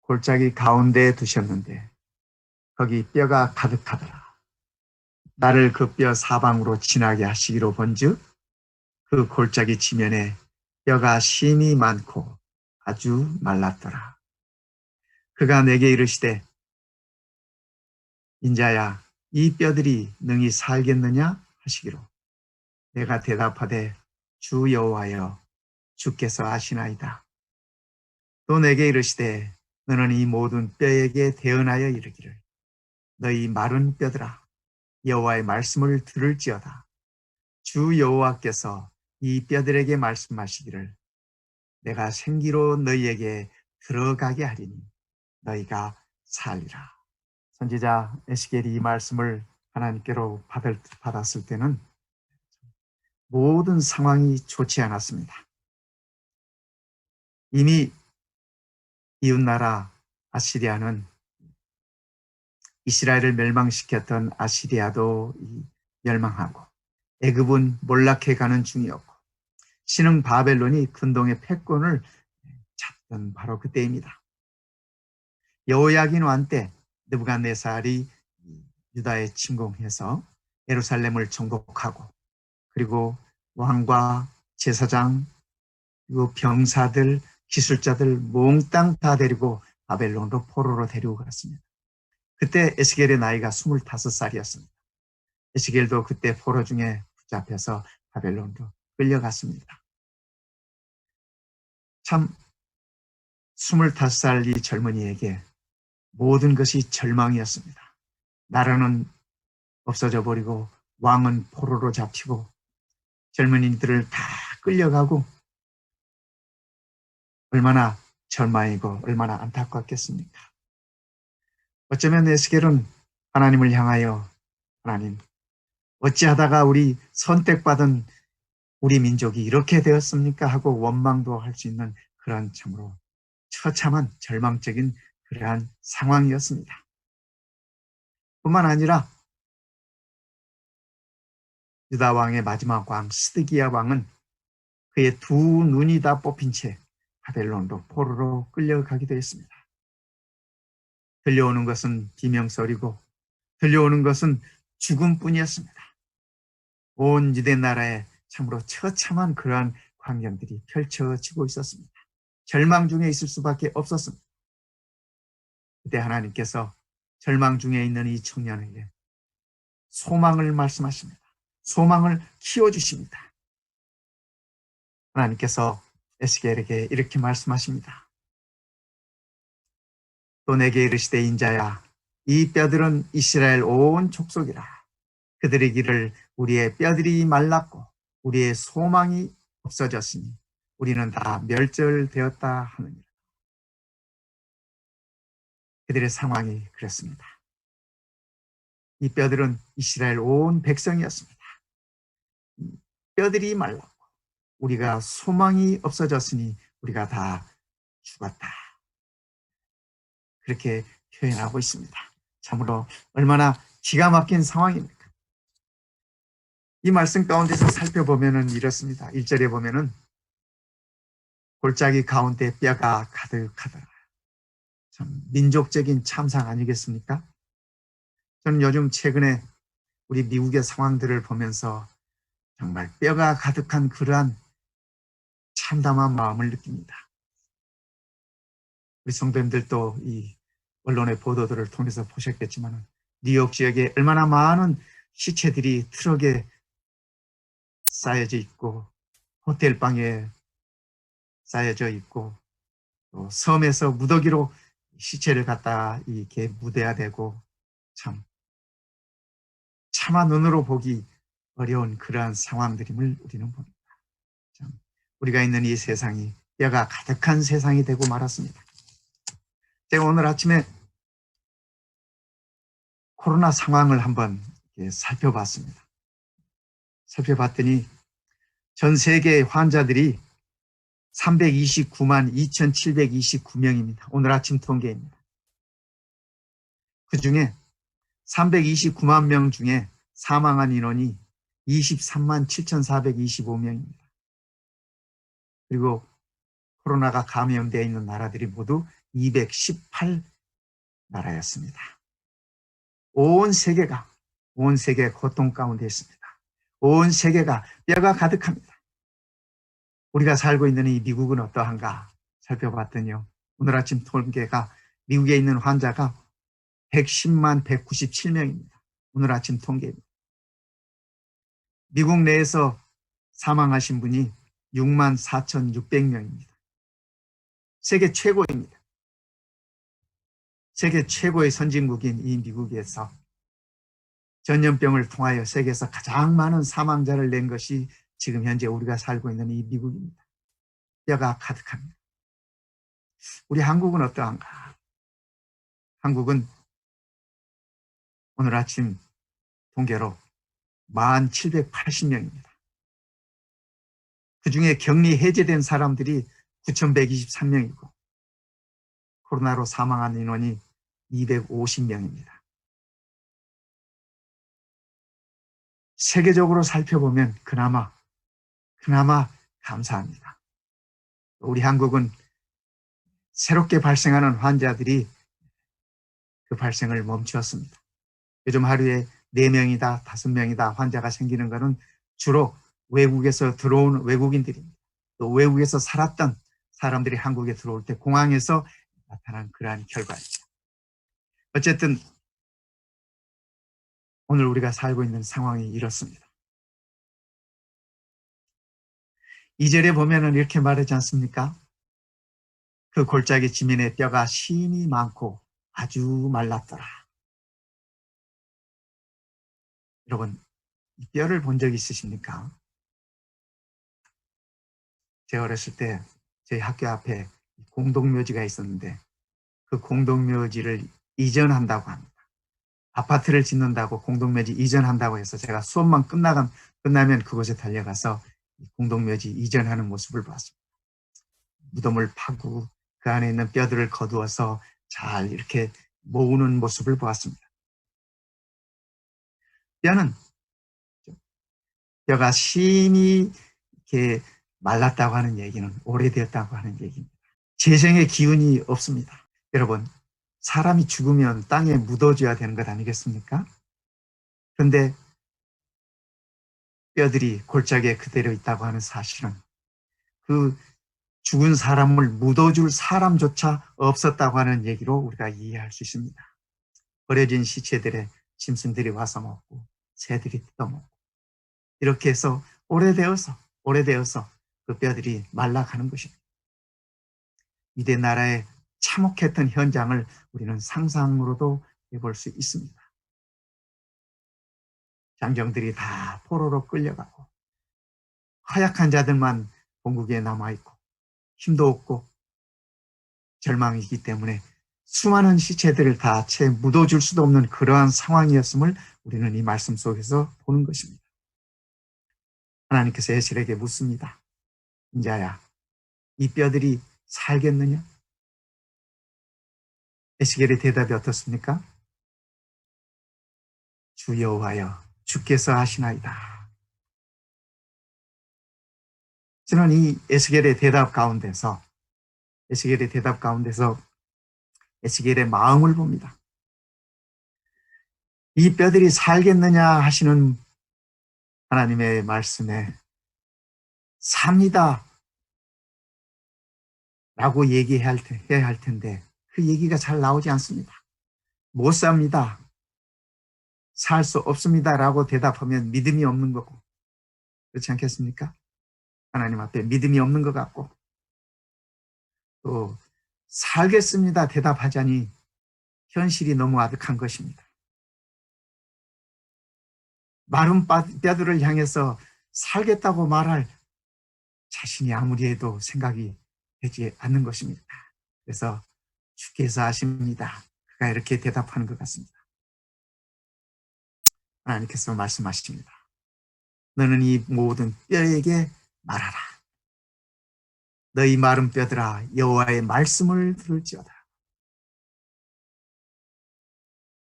골짜기 가운데에 두셨는데 거기 뼈가 가득하더라. 나를 그 뼈 사방으로 지나게 하시기로 본즉 그 골짜기 지면에 뼈가 심이 많고 아주 말랐더라. 그가 내게 이르시되 인자야 이 뼈들이 능히 살겠느냐 하시기로 내가 대답하되 주 여호와여 주께서 아시나이다. 또 내게 이르시되 너는 이 모든 뼈에게 대언하여 이르기를 너희 마른 뼈들아 여호와의 말씀을 들을지어다. 주 여호와께서 이 뼈들에게 말씀하시기를 내가 생기로 너희에게 들어가게 하리니 너희가 살리라. 선지자 에스겔이 이 말씀을 하나님께로 받았을 때는 모든 상황이 좋지 않았습니다. 이미 이웃나라 아시리아는 이스라엘을 멸망시켰던 아시리아도 멸망하고 애굽은 몰락해가는 중이었고 신흥 바벨론이 근동의 패권을 잡던 바로 그때입니다. 여호야긴 왕 때 느부갓네살이 유다에 침공해서 예루살렘을 정복하고 그리고 왕과 제사장 그리고 병사들 기술자들 몽땅 다 데리고 바벨론으로 포로로 데리고 갔습니다. 그때 에스겔의 나이가 25살이었습니다. 에스겔도 그때 포로 중에 붙잡혀서 바벨론으로 끌려갔습니다. 참 25살 이 젊은이에게 모든 것이 절망이었습니다. 나라는 없어져 버리고 왕은 포로로 잡히고 젊은이들을 다 끌려가고 얼마나 절망이고 얼마나 안타깝겠습니까? 어쩌면 에스겔은 하나님을 향하여 하나님 어찌하다가 우리 선택받은 우리 민족이 이렇게 되었습니까? 하고 원망도 할 수 있는 그런 참으로 처참한 절망적인 그러한 상황이었습니다. 뿐만 아니라 유다 왕의 마지막 왕 스드기야 왕은 그의 두 눈이 다 뽑힌 채 바벨론으로 포로로 끌려가기도 했습니다. 들려오는 것은 비명소리고 들려오는 것은 죽음뿐이었습니다. 온 유대 나라에 참으로 처참한 그러한 광경들이 펼쳐지고 있었습니다. 절망 중에 있을 수밖에 없었습니다. 그때 하나님께서 절망 중에 있는 이 청년에게 소망을 말씀하십니다. 소망을 키워주십니다. 하나님께서 에스겔에게 이렇게 말씀하십니다. 또 내게 이르시되 인자야, 이 뼈들은 이스라엘 온 족속이라. 그들의 길을 우리의 뼈들이 말랐고 우리의 소망이 없어졌으니 우리는 다 멸절되었다 하느니라. 그들의 상황이 그랬습니다. 이 뼈들은 이스라엘 온 백성이었습니다. 뼈들이 말랐고 우리가 소망이 없어졌으니 우리가 다 죽었다. 그렇게 표현하고 있습니다. 참으로 얼마나 기가 막힌 상황입니까? 이 말씀 가운데서 살펴보면 이렇습니다. 1절에 보면은 골짜기 가운데 뼈가 가득하더라. 참 민족적인 참상 아니겠습니까? 저는 요즘 최근에 우리 미국의 상황들을 보면서 정말 뼈가 가득한 그러한 참담한 마음을 느낍니다. 우리 성도님들도 이 언론의 보도들을 통해서 보셨겠지만 뉴욕 지역에 얼마나 많은 시체들이 트럭에 쌓여져 있고 호텔방에 쌓여져 있고 또 섬에서 무더기로 시체를 갖다 이렇게 묻어야 되고 차마 눈으로 보기 어려운 그러한 상황들임을 우리는 봅니다. 우리가 있는 이 세상이 뼈가 가득한 세상이 되고 말았습니다. 제가 오늘 아침에 코로나 상황을 한번 살펴봤습니다. 살펴봤더니 전 세계 환자들이 329만 2,729명입니다. 오늘 아침 통계입니다. 그 중에 329만 명 중에 사망한 인원이 23만 7,425명입니다. 그리고 코로나가 감염되어 있는 나라들이 모두 218나라였습니다. 온 세계가 고통 가운데 있습니다. 온 세계가 뼈가 가득합니다. 우리가 살고 있는 이 미국은 어떠한가 살펴봤더니요. 오늘 아침 통계가 미국에 있는 환자가 110만 197명입니다. 오늘 아침 통계입니다. 미국 내에서 사망하신 분이 6만 4,600명입니다. 세계 최고입니다. 세계 최고의 선진국인 이 미국에서 전염병을 통하여 세계에서 가장 많은 사망자를 낸 것이 지금 현재 우리가 살고 있는 이 미국입니다. 뼈가 가득합니다. 우리 한국은 어떠한가? 한국은 오늘 아침 통계로 1,780명입니다. 그 중에 격리 해제된 사람들이 9,123명이고 코로나로 사망한 인원이 250명입니다. 세계적으로 살펴보면 그나마 감사합니다. 우리 한국은 새롭게 발생하는 환자들이 그 발생을 멈추었습니다. 요즘 하루에 4명이다, 5명이다 환자가 생기는 것은 주로 외국에서 들어온 외국인들입니다. 또 외국에서 살았던 사람들이 한국에 들어올 때 공항에서 나타난 그러한 결과입니다. 어쨌든 오늘 우리가 살고 있는 상황이 이렇습니다. 2절에 보면은 이렇게 말하지 않습니까? 그 골짜기 지면에 뼈가 심이 많고 아주 말랐더라. 여러분, 이 뼈를 본 적 있으십니까? 제가 어렸을 때 저희 학교 앞에 공동묘지가 있었는데 그 공동묘지를 이전한다고 합니다. 아파트를 짓는다고 공동묘지 이전한다고 해서 제가 수업만 끝나면 그곳에 달려가서 공동묘지 이전하는 모습을 봤습니다. 무덤을 파고 그 안에 있는 뼈들을 거두어서 잘 이렇게 모으는 모습을 보았습니다. 뼈가 심히 이렇게 말랐다고 하는 얘기는 오래되었다고 하는 얘기입니다. 재생의 기운이 없습니다. 여러분, 사람이 죽으면 땅에 묻어줘야 되는 것 아니겠습니까? 그런데 뼈들이 골짜기에 그대로 있다고 하는 사실은 그 죽은 사람을 묻어줄 사람조차 없었다고 하는 얘기로 우리가 이해할 수 있습니다. 버려진 시체들의 짐승들이 와서 먹고 새들이 뜯어먹고 이렇게 해서 오래되어서 그 뼈들이 말라가는 것입니다. 유대 나라의 참혹했던 현장을 우리는 상상으로도 해볼 수 있습니다. 장정들이 다 포로로 끌려가고 허약한 자들만 본국에 남아있고 힘도 없고 절망이기 때문에 수많은 시체들을 다 채 묻어줄 수도 없는 그러한 상황이었음을 우리는 이 말씀 속에서 보는 것입니다. 하나님께서 에셀에게 묻습니다. 인자야, 이 뼈들이 살겠느냐? 에스겔의 대답이 어떻습니까? 주 여호와여, 주께서 하시나이다. 저는 이 에스겔의 대답 가운데서 에스겔의 마음을 봅니다. 이 뼈들이 살겠느냐 하시는 하나님의 말씀에 삽니다 라고 얘기해야 할 텐데 그 얘기가 잘 나오지 않습니다. 못 삽니다. 살 수 없습니다 라고 대답하면 믿음이 없는 거고, 그렇지 않겠습니까? 하나님 앞에 믿음이 없는 것 같고, 또 살겠습니다 대답하자니 현실이 너무 아득한 것입니다. 마른 뼈들을 향해서 살겠다고 말할 자신이 아무리 해도 생각이 되지 않는 것입니다. 그래서 주께서 하십니다. 그가 이렇게 대답하는 것 같습니다. 하나님께서 말씀하십니다. 너는 이 모든 뼈에게 말하라. 너희 마른 뼈들아, 여호와의 말씀을 들을지어다.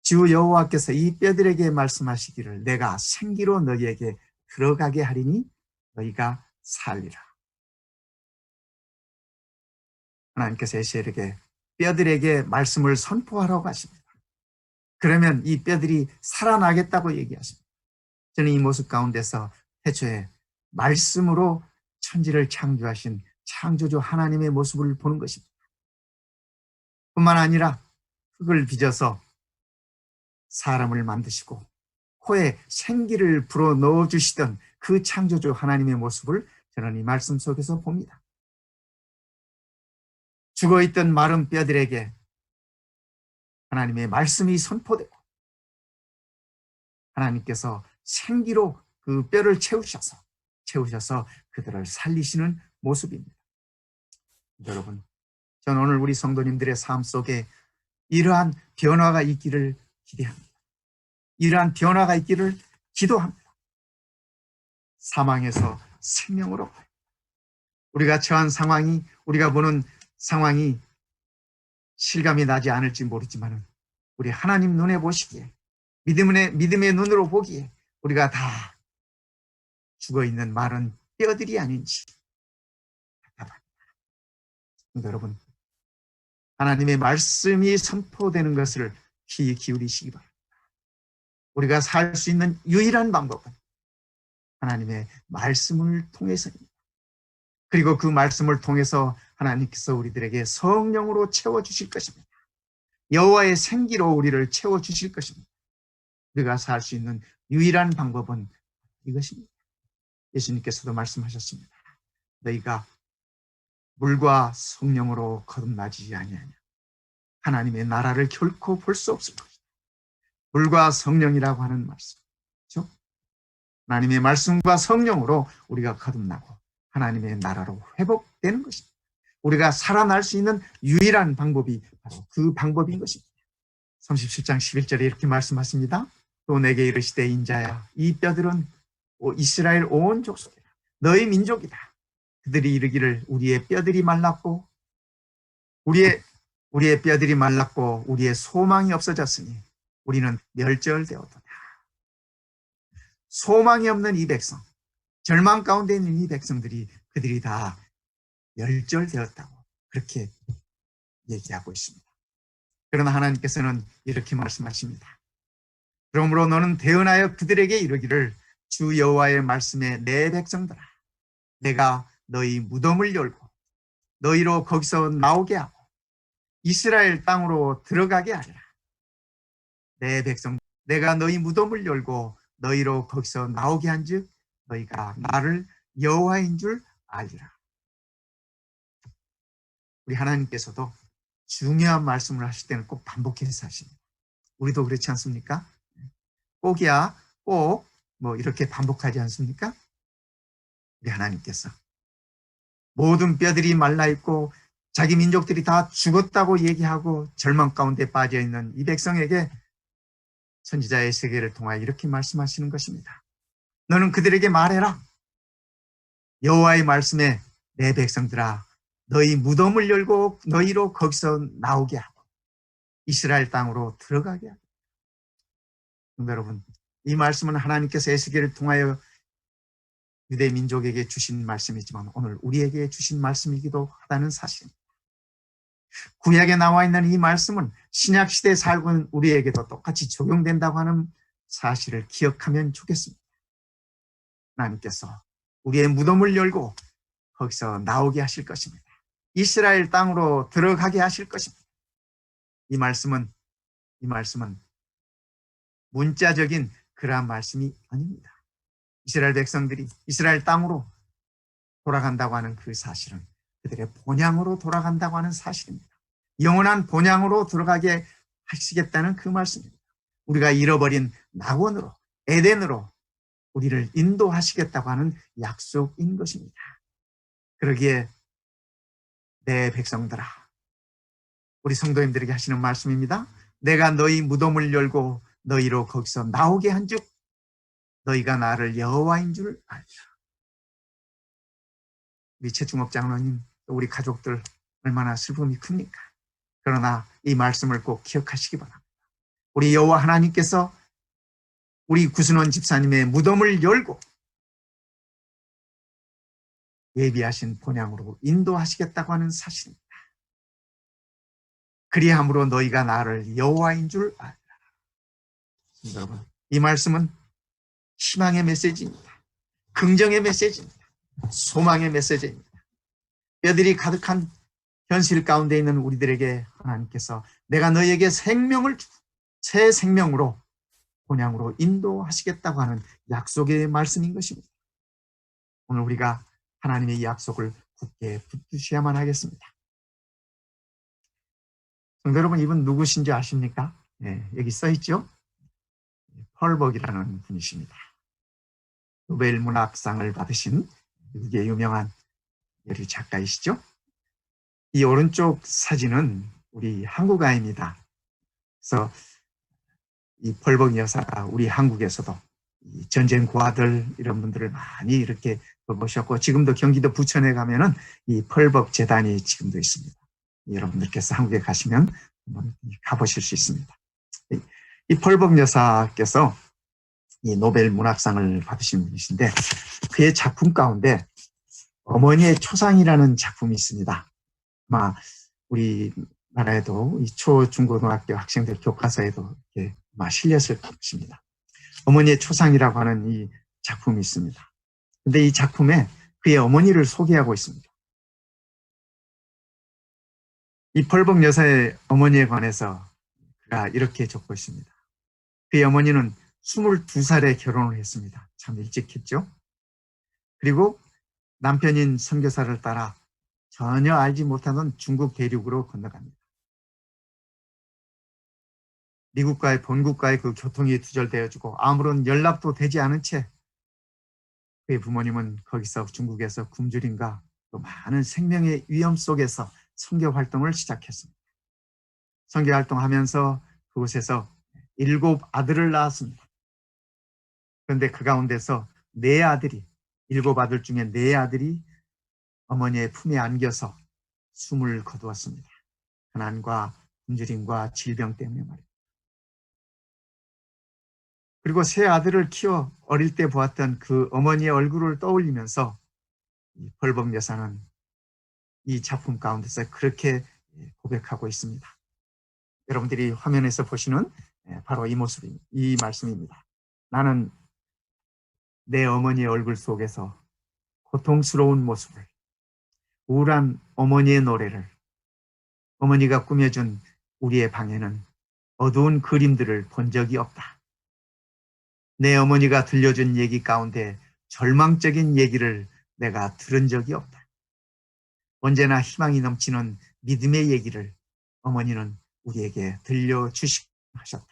주 여호와께서 이 뼈들에게 말씀하시기를 내가 생기로 너희에게 들어가게 하리니 너희가 살리라. 하나님께서 에스겔에게 뼈들에게 말씀을 선포하라고 하십니다. 그러면 이 뼈들이 살아나겠다고 얘기하십니다. 저는 이 모습 가운데서 태초에 말씀으로 천지를 창조하신 창조주 하나님의 모습을 보는 것입니다. 뿐만 아니라 흙을 빚어서 사람을 만드시고 코에 생기를 불어 넣어주시던 그 창조주 하나님의 모습을 저는 이 말씀 속에서 봅니다. 죽어있던 마른 뼈들에게 하나님의 말씀이 선포되고 하나님께서 생기로 그 뼈를 채우셔서 그들을 살리시는 모습입니다. 여러분, 저는 오늘 우리 성도님들의 삶 속에 이러한 변화가 있기를 기대합니다. 이러한 변화가 있기를 기도합니다. 사망에서 생명으로, 우리가 처한 상황이, 우리가 보는 상황이 실감이 나지 않을지 모르지만 우리 하나님 눈에 보시기에, 믿음의 눈으로 보기에 우리가 다 죽어있는 마른 뼈들이 아닌지 답답합니다. 여러분, 하나님의 말씀이 선포되는 것을 귀 기울이시기 바랍니다. 우리가 살 수 있는 유일한 방법은 하나님의 말씀을 통해서입니다. 그리고 그 말씀을 통해서 하나님께서 우리들에게 성령으로 채워주실 것입니다. 여호와의 생기로 우리를 채워주실 것입니다. 우리가 살 수 있는 유일한 방법은 이것입니다. 예수님께서도 말씀하셨습니다. 너희가 물과 성령으로 거듭나지 아니하냐 하나님의 나라를 결코 볼 수 없을 것이다. 물과 성령이라고 하는 말씀, 그렇죠? 하나님의 말씀과 성령으로 우리가 거듭나고 하나님의 나라로 회복되는 것입니다. 우리가 살아날 수 있는 유일한 방법이 바로 그 방법인 것입니다. 37장 11절에 이렇게 말씀하십니다. 또 내게 이르시되 인자야, 이 뼈들은 이스라엘 온 족속이다. 너희 민족이다. 그들이 이르기를 우리의 뼈들이 말랐고 우리의 뼈들이 말랐고 우리의 소망이 없어졌으니 우리는 멸절되었도다. 소망이 없는 이 백성, 절망 가운데 있는 이 백성들이 그들이 다 멸절되었다고 그렇게 얘기하고 있습니다. 그러나 하나님께서는 이렇게 말씀하십니다. 그러므로 너는 대언하여 그들에게 이르기를 주 여호와의 말씀에 내 백성들아 내가 너희 무덤을 열고 너희로 거기서 나오게 하고 이스라엘 땅으로 들어가게 하리라. 내 백성 내가 너희 무덤을 열고 너희로 거기서 나오게 한즉 너희가 나를 여호와인 줄 알리라. 우리 하나님께서도 중요한 말씀을 하실 때는 꼭 반복해서 하십니다. 우리도 그렇지 않습니까? 꼭이야 꼭 뭐 이렇게 반복하지 않습니까? 우리 하나님께서 모든 뼈들이 말라있고 자기 민족들이 다 죽었다고 얘기하고 절망 가운데 빠져있는 이 백성에게 선지자의 세계를 통하여 이렇게 말씀하시는 것입니다. 너는 그들에게 말해라. 여호와의 말씀에 내 백성들아 너희 무덤을 열고 너희로 거기서 나오게 하고 이스라엘 땅으로 들어가게 하고. 여러분, 이 말씀은 하나님께서 에스겔을 통하여 유대 민족에게 주신 말씀이지만 오늘 우리에게 주신 말씀이기도 하다는 사실입니다. 구약에 나와 있는 이 말씀은 신약 시대에 살고 있는 우리에게도 똑같이 적용된다고 하는 사실을 기억하면 좋겠습니다. 하나님께서 우리의 무덤을 열고 거기서 나오게 하실 것입니다. 이스라엘 땅으로 들어가게 하실 것입니다. 이 말씀은 문자적인 그러한 말씀이 아닙니다. 이스라엘 백성들이 이스라엘 땅으로 돌아간다고 하는 그 사실은 그들의 본향으로 돌아간다고 하는 사실입니다. 영원한 본향으로 들어가게 하시겠다는 그 말씀입니다. 우리가 잃어버린 낙원으로 에덴으로 우리를 인도하시겠다고 하는 약속인 것입니다. 그러기에 내 백성들아, 우리 성도님들에게 하시는 말씀입니다. 내가 너희 무덤을 열고 너희로 거기서 나오게 한즉 너희가 나를 여호와인 줄 알리라. 우리 최충옥 장로님, 우리 가족들 얼마나 슬픔이 큽니까? 그러나 이 말씀을 꼭 기억하시기 바랍니다. 우리 여호와 하나님께서 우리 구순원 집사님의 무덤을 열고 예비하신 본향으로 인도하시겠다고 하는 사실입니다. 그리함으로 너희가 나를 여호와인 줄 알리라. 여러분, 이 말씀은 희망의 메시지입니다. 긍정의 메시지입니다. 소망의 메시지입니다. 뼈들이 가득한 현실 가운데 있는 우리들에게 하나님께서 내가 너희에게 생명을 주고 새 생명으로 본향으로 인도하시겠다고 하는 약속의 말씀인 것입니다. 오늘 우리가 하나님의 이 약속을 굳게 붙드셔야만 하겠습니다. 성도 여러분, 이분 누구신지 아십니까? 네, 여기 써있죠? 펄벅이라는 분이십니다. 노벨 문학상을 받으신 미국의 유명한 여류 작가이시죠? 이 오른쪽 사진은 우리 한국아입니다. 그래서 이 펄벅 여사가 우리 한국에서도 이 전쟁 고아들 이런 분들을 많이 이렇게 돌보셨고 지금도 경기도 부천에 가면은 이 펄벅 재단이 지금도 있습니다. 여러분들께서 한국에 가시면 한번 가보실 수 있습니다. 이 펄벅 여사께서 이 노벨 문학상을 받으신 분이신데 그의 작품 가운데 어머니의 초상이라는 작품이 있습니다. 아마 우리나라에도 이 초중고등학교 학생들 교과서에도 이렇게 아마 실렸을 것입니다. 어머니의 초상이라고 하는 이 작품이 있습니다. 근데 이 작품에 그의 어머니를 소개하고 있습니다. 이 펄벅 여사의 어머니에 관해서 그가 이렇게 적고 있습니다. 그의 어머니는 22살에 결혼을 했습니다. 참 일찍 했죠. 그리고 남편인 선교사를 따라 전혀 알지 못하던 중국 대륙으로 건너갑니다. 미국과의 본국과의 그 교통이 두절되어지고 아무런 연락도 되지 않은 채 그의 부모님은 거기서 중국에서 굶주림과 또 많은 생명의 위험 속에서 선교 활동을 시작했습니다. 선교 활동하면서 그곳에서 7 아들을 낳았습니다. 그런데 그 가운데서 4 아들이 7 아들 중에 4 아들이 어머니의 품에 안겨서 숨을 거두었습니다. 가난과 굶주림과 질병 때문에 말입니다. 그리고 3 아들을 키워 어릴 때 보았던 그 어머니의 얼굴을 떠올리면서 이 펄벅 여사는 이 작품 가운데서 그렇게 고백하고 있습니다. 여러분들이 화면에서 보시는 바로 이 모습입니다. 이 말씀입니다. 나는 내 어머니의 얼굴 속에서 고통스러운 모습을, 우울한 어머니의 노래를, 어머니가 꾸며준 우리의 방에는 어두운 그림들을 본 적이 없다. 내 어머니가 들려준 얘기 가운데 절망적인 얘기를 내가 들은 적이 없다. 언제나 희망이 넘치는 믿음의 얘기를 어머니는 우리에게 들려주시고 하셨다.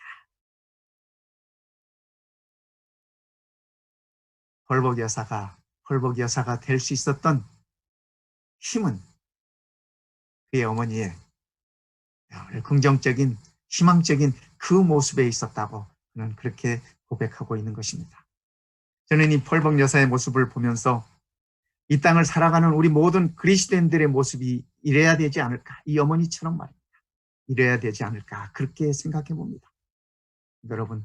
펄복 여사가 될 수 있었던 힘은 그의 어머니의 긍정적인, 희망적인 그 모습에 있었다고 저는 그렇게 고백하고 있는 것입니다. 저는 이 펄복 여사의 모습을 보면서 이 땅을 살아가는 우리 모든 그리스도인들의 모습이 이래야 되지 않을까, 이 어머니처럼 말입니다. 이래야 되지 않을까, 그렇게 생각해 봅니다. 여러분,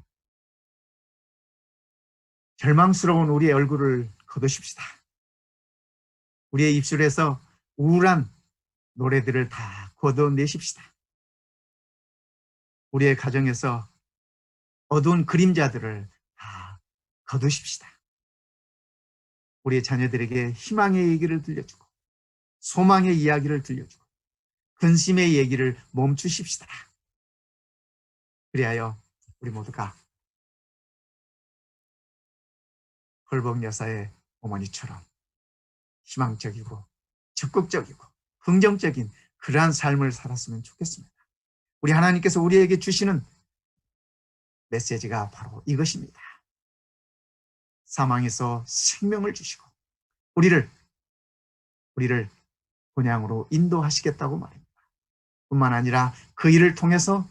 절망스러운 우리의 얼굴을 거두십시다. 우리의 입술에서 우울한 노래들을 다 걷어내십시다. 우리의 가정에서 어두운 그림자들을 다 거두십시다. 우리의 자녀들에게 희망의 얘기를 들려주고, 소망의 이야기를 들려주고, 근심의 얘기를 멈추십시다. 그리하여 우리 모두가 펄복 여사의 어머니처럼 희망적이고 적극적이고 긍정적인 그러한 삶을 살았으면 좋겠습니다. 우리 하나님께서 우리에게 주시는 메시지가 바로 이것입니다. 사망에서 생명을 주시고 우리를 본향으로 인도하시겠다고 말입니다. 뿐만 아니라 그 일을 통해서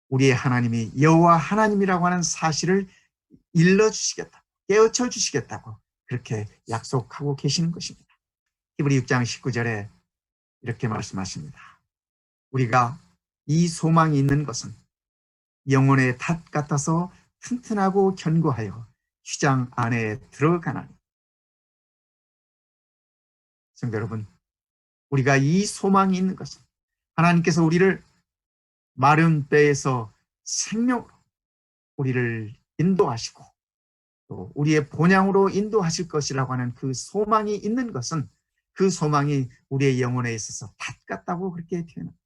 우리의 하나님이 여호와 하나님이라고 하는 사실을 일러주시겠다, 깨우쳐 주시겠다고 그렇게 약속하고 계시는 것입니다. 히브리 6장 19절에 이렇게 말씀하십니다. 우리가 이 소망이 있는 것은 영혼의 닷 같아서 튼튼하고 견고하여 휘장 안에 들어가나니. 성도 여러분, 우리가 이 소망이 있는 것은 하나님께서 우리를 마른 뼈에서 생명으로 우리를 인도하시고 또 우리의 본향으로 인도하실 것이라고 하는 그 소망이 있는 것은, 그 소망이 우리의 영혼에 있어서 닷 같다고 그렇게 표현합니다.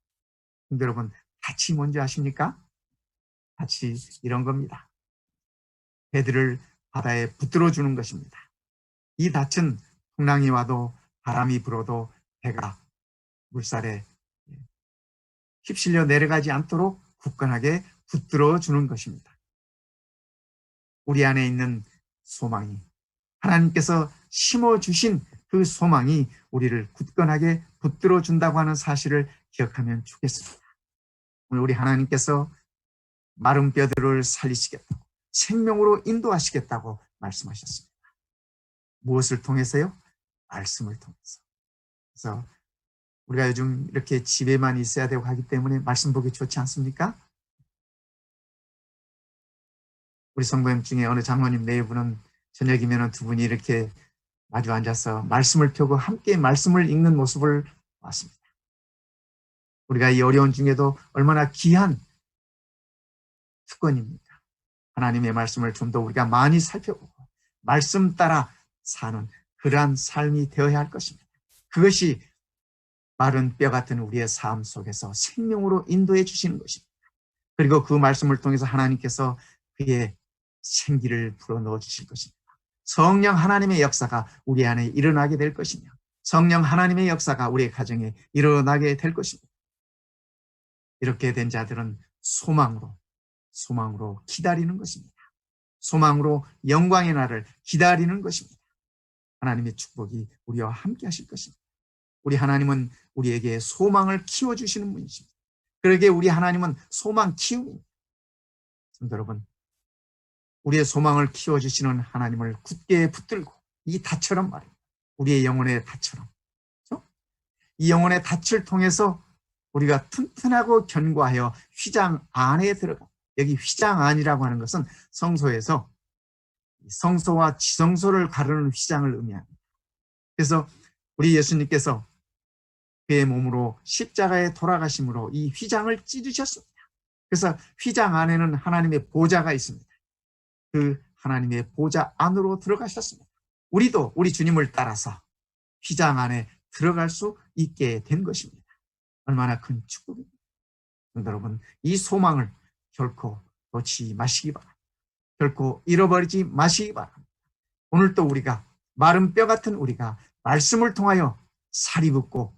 성도 여러분, 닷이 뭔지 아십니까? 닷이 이런 겁니다. 배들을 바다에 붙들어 주는 것입니다. 이 닷은 풍랑이 와도 바람이 불어도 배가 물살에 휩실려 내려가지 않도록 굳건하게 붙들어 주는 것입니다. 우리 안에 있는 소망이, 하나님께서 심어주신 그 소망이 우리를 굳건하게 붙들어 준다고 하는 사실을 기억하면 좋겠습니다. 오늘 우리 하나님께서 마른 뼈들을 살리시겠다고, 생명으로 인도하시겠다고 말씀하셨습니다. 무엇을 통해서요? 말씀을 통해서. 그래서 우리가 요즘 이렇게 집에만 있어야 되고 하기 때문에 말씀 보기 좋지 않습니까? 우리 성도님 중에 어느 장로님 네 분은 저녁이면 두 분이 이렇게 마주 앉아서 말씀을 펴고 함께 말씀을 읽는 모습을 봤습니다. 우리가 이 어려운 중에도 얼마나 귀한 특권입니까? 하나님의 말씀을 좀 더 우리가 많이 살펴보고 말씀 따라 사는 그러한 삶이 되어야 할 것입니다. 그것이 마른 뼈 같은 우리의 삶 속에서 생명으로 인도해 주시는 것입니다. 그리고 그 말씀을 통해서 하나님께서 그의 생기를 불어넣어 주실 것입니다. 성령 하나님의 역사가 우리 안에 일어나게 될 것이며 성령 하나님의 역사가 우리의 가정에 일어나게 될 것입니다. 이렇게 된 자들은 소망으로 기다리는 것입니다. 소망으로 영광의 날을 기다리는 것입니다. 하나님의 축복이 우리와 함께 하실 것입니다. 우리 하나님은 우리에게 소망을 키워주시는 분이십니다. 그러기에 우리 하나님은 소망 키움입니다. 성도 여러분, 우리의 소망을 키워주시는 하나님을 굳게 붙들고 이 닷처럼 말입니다. 우리의 영혼의 닷처럼. 그렇죠? 이 영혼의 닷을 통해서 우리가 튼튼하고 견고하여 휘장 안에 들어가. 여기 휘장 안이라고 하는 것은 성소에서 성소와 지성소를 가르는 휘장을 의미합니다. 그래서 우리 예수님께서 그의 몸으로 십자가에 돌아가심으로 이 휘장을 찢으셨습니다. 그래서 휘장 안에는 하나님의 보좌가 있습니다. 그 하나님의 보좌 안으로 들어가셨습니다. 우리도 우리 주님을 따라서 휘장 안에 들어갈 수 있게 된 것입니다. 얼마나 큰 축복입니다. 여러분, 이 소망을 결코 놓치지 마시기 바랍니다. 결코 잃어버리지 마시기 바랍니다. 오늘도 우리가 마른 뼈 같은 우리가 말씀을 통하여 살이 붙고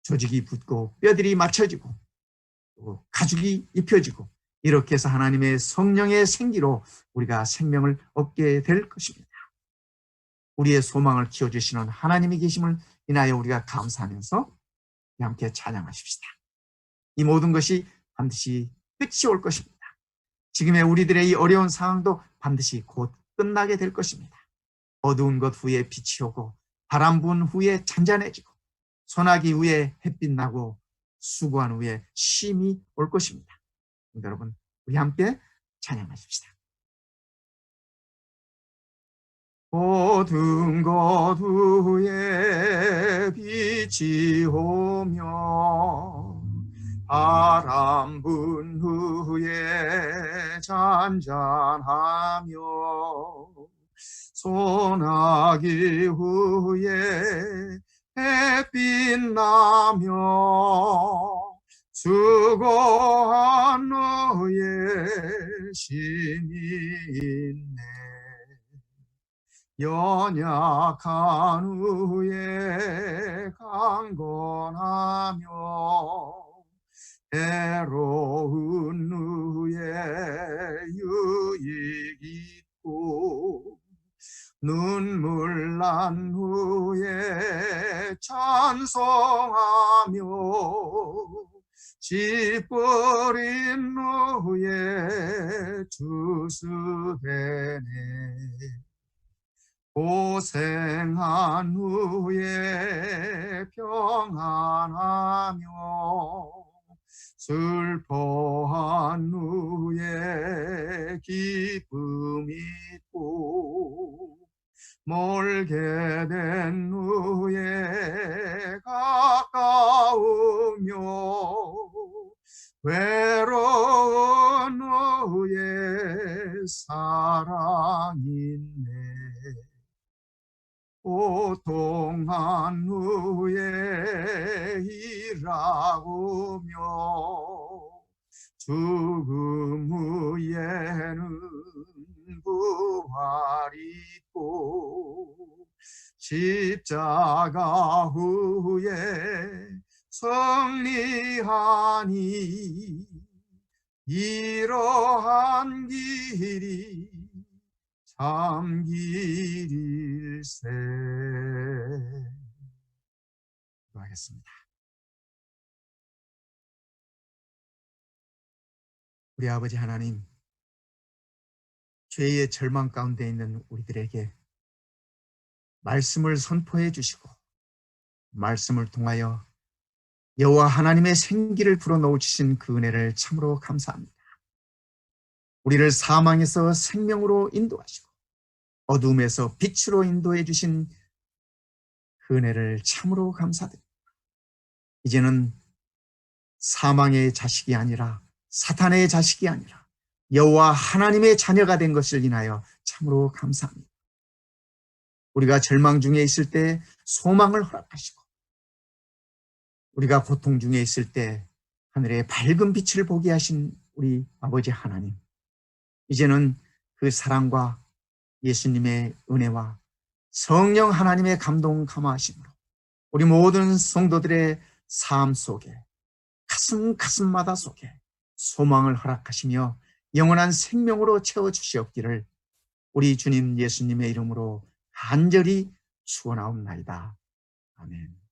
조직이 붙고 뼈들이 맞춰지고 또 가죽이 입혀지고 이렇게 해서 하나님의 성령의 생기로 우리가 생명을 얻게 될 것입니다. 우리의 소망을 키워주시는 하나님이 계심을 인하여 우리가 감사하면서 함께 찬양하십시다. 이 모든 것이 반드시 끝이 올 것입니다. 지금의 우리들의 이 어려운 상황도 반드시 곧 끝나게 될 것입니다. 어두운 것 후에 빛이 오고 바람 부은 후에 잔잔해지고 소나기 후에 햇빛 나고 수고한 후에 쉼이 올 것입니다. 여러분, 우리 함께 찬양하십시다. 어두운 것 후에 빛이 오며 바람 분 후에 잔잔하며 소나기 후에 햇빛 나며 수고한 후에 쉼이 있네. 연약한 후에 강건하며 해로운 후에 유익 있고 눈물 난 후에 찬송하며 찌뿌린 후에 주수되네. 고생한 후에 평안하며 슬퍼한 후에 기쁨 있고 멀게 된 후에 가까우며 외로운 후에 사랑 있네. 고통한 후에 일하오며 죽음 후에는 부활 있고 십자가 후에 승리하니 이러한 길이 참 길일세. 기도하겠습니다. 우리 아버지 하나님, 죄의 절망 가운데 있는 우리들에게 말씀을 선포해 주시고 말씀을 통하여 여호와 하나님의 생기를 불어넣으신 그 은혜를 참으로 감사합니다. 우리를 사망에서 생명으로 인도하시고 어둠에서 빛으로 인도해 주신 그 은혜를 참으로 감사드립니다. 이제는 사망의 자식이 아니라 사탄의 자식이 아니라 여호와 하나님의 자녀가 된 것을 인하여 참으로 감사합니다. 우리가 절망 중에 있을 때 소망을 허락하시고 우리가 고통 중에 있을 때 하늘의 밝은 빛을 보게 하신 우리 아버지 하나님, 이제는 그 사랑과 예수님의 은혜와 성령 하나님의 감동 감화하심으로 우리 모든 성도들의 삶 속에 가슴마다 속에 소망을 허락하시며 영원한 생명으로 채워주시옵기를 우리 주님 예수님의 이름으로 간절히 축원하옵나이다. 아멘.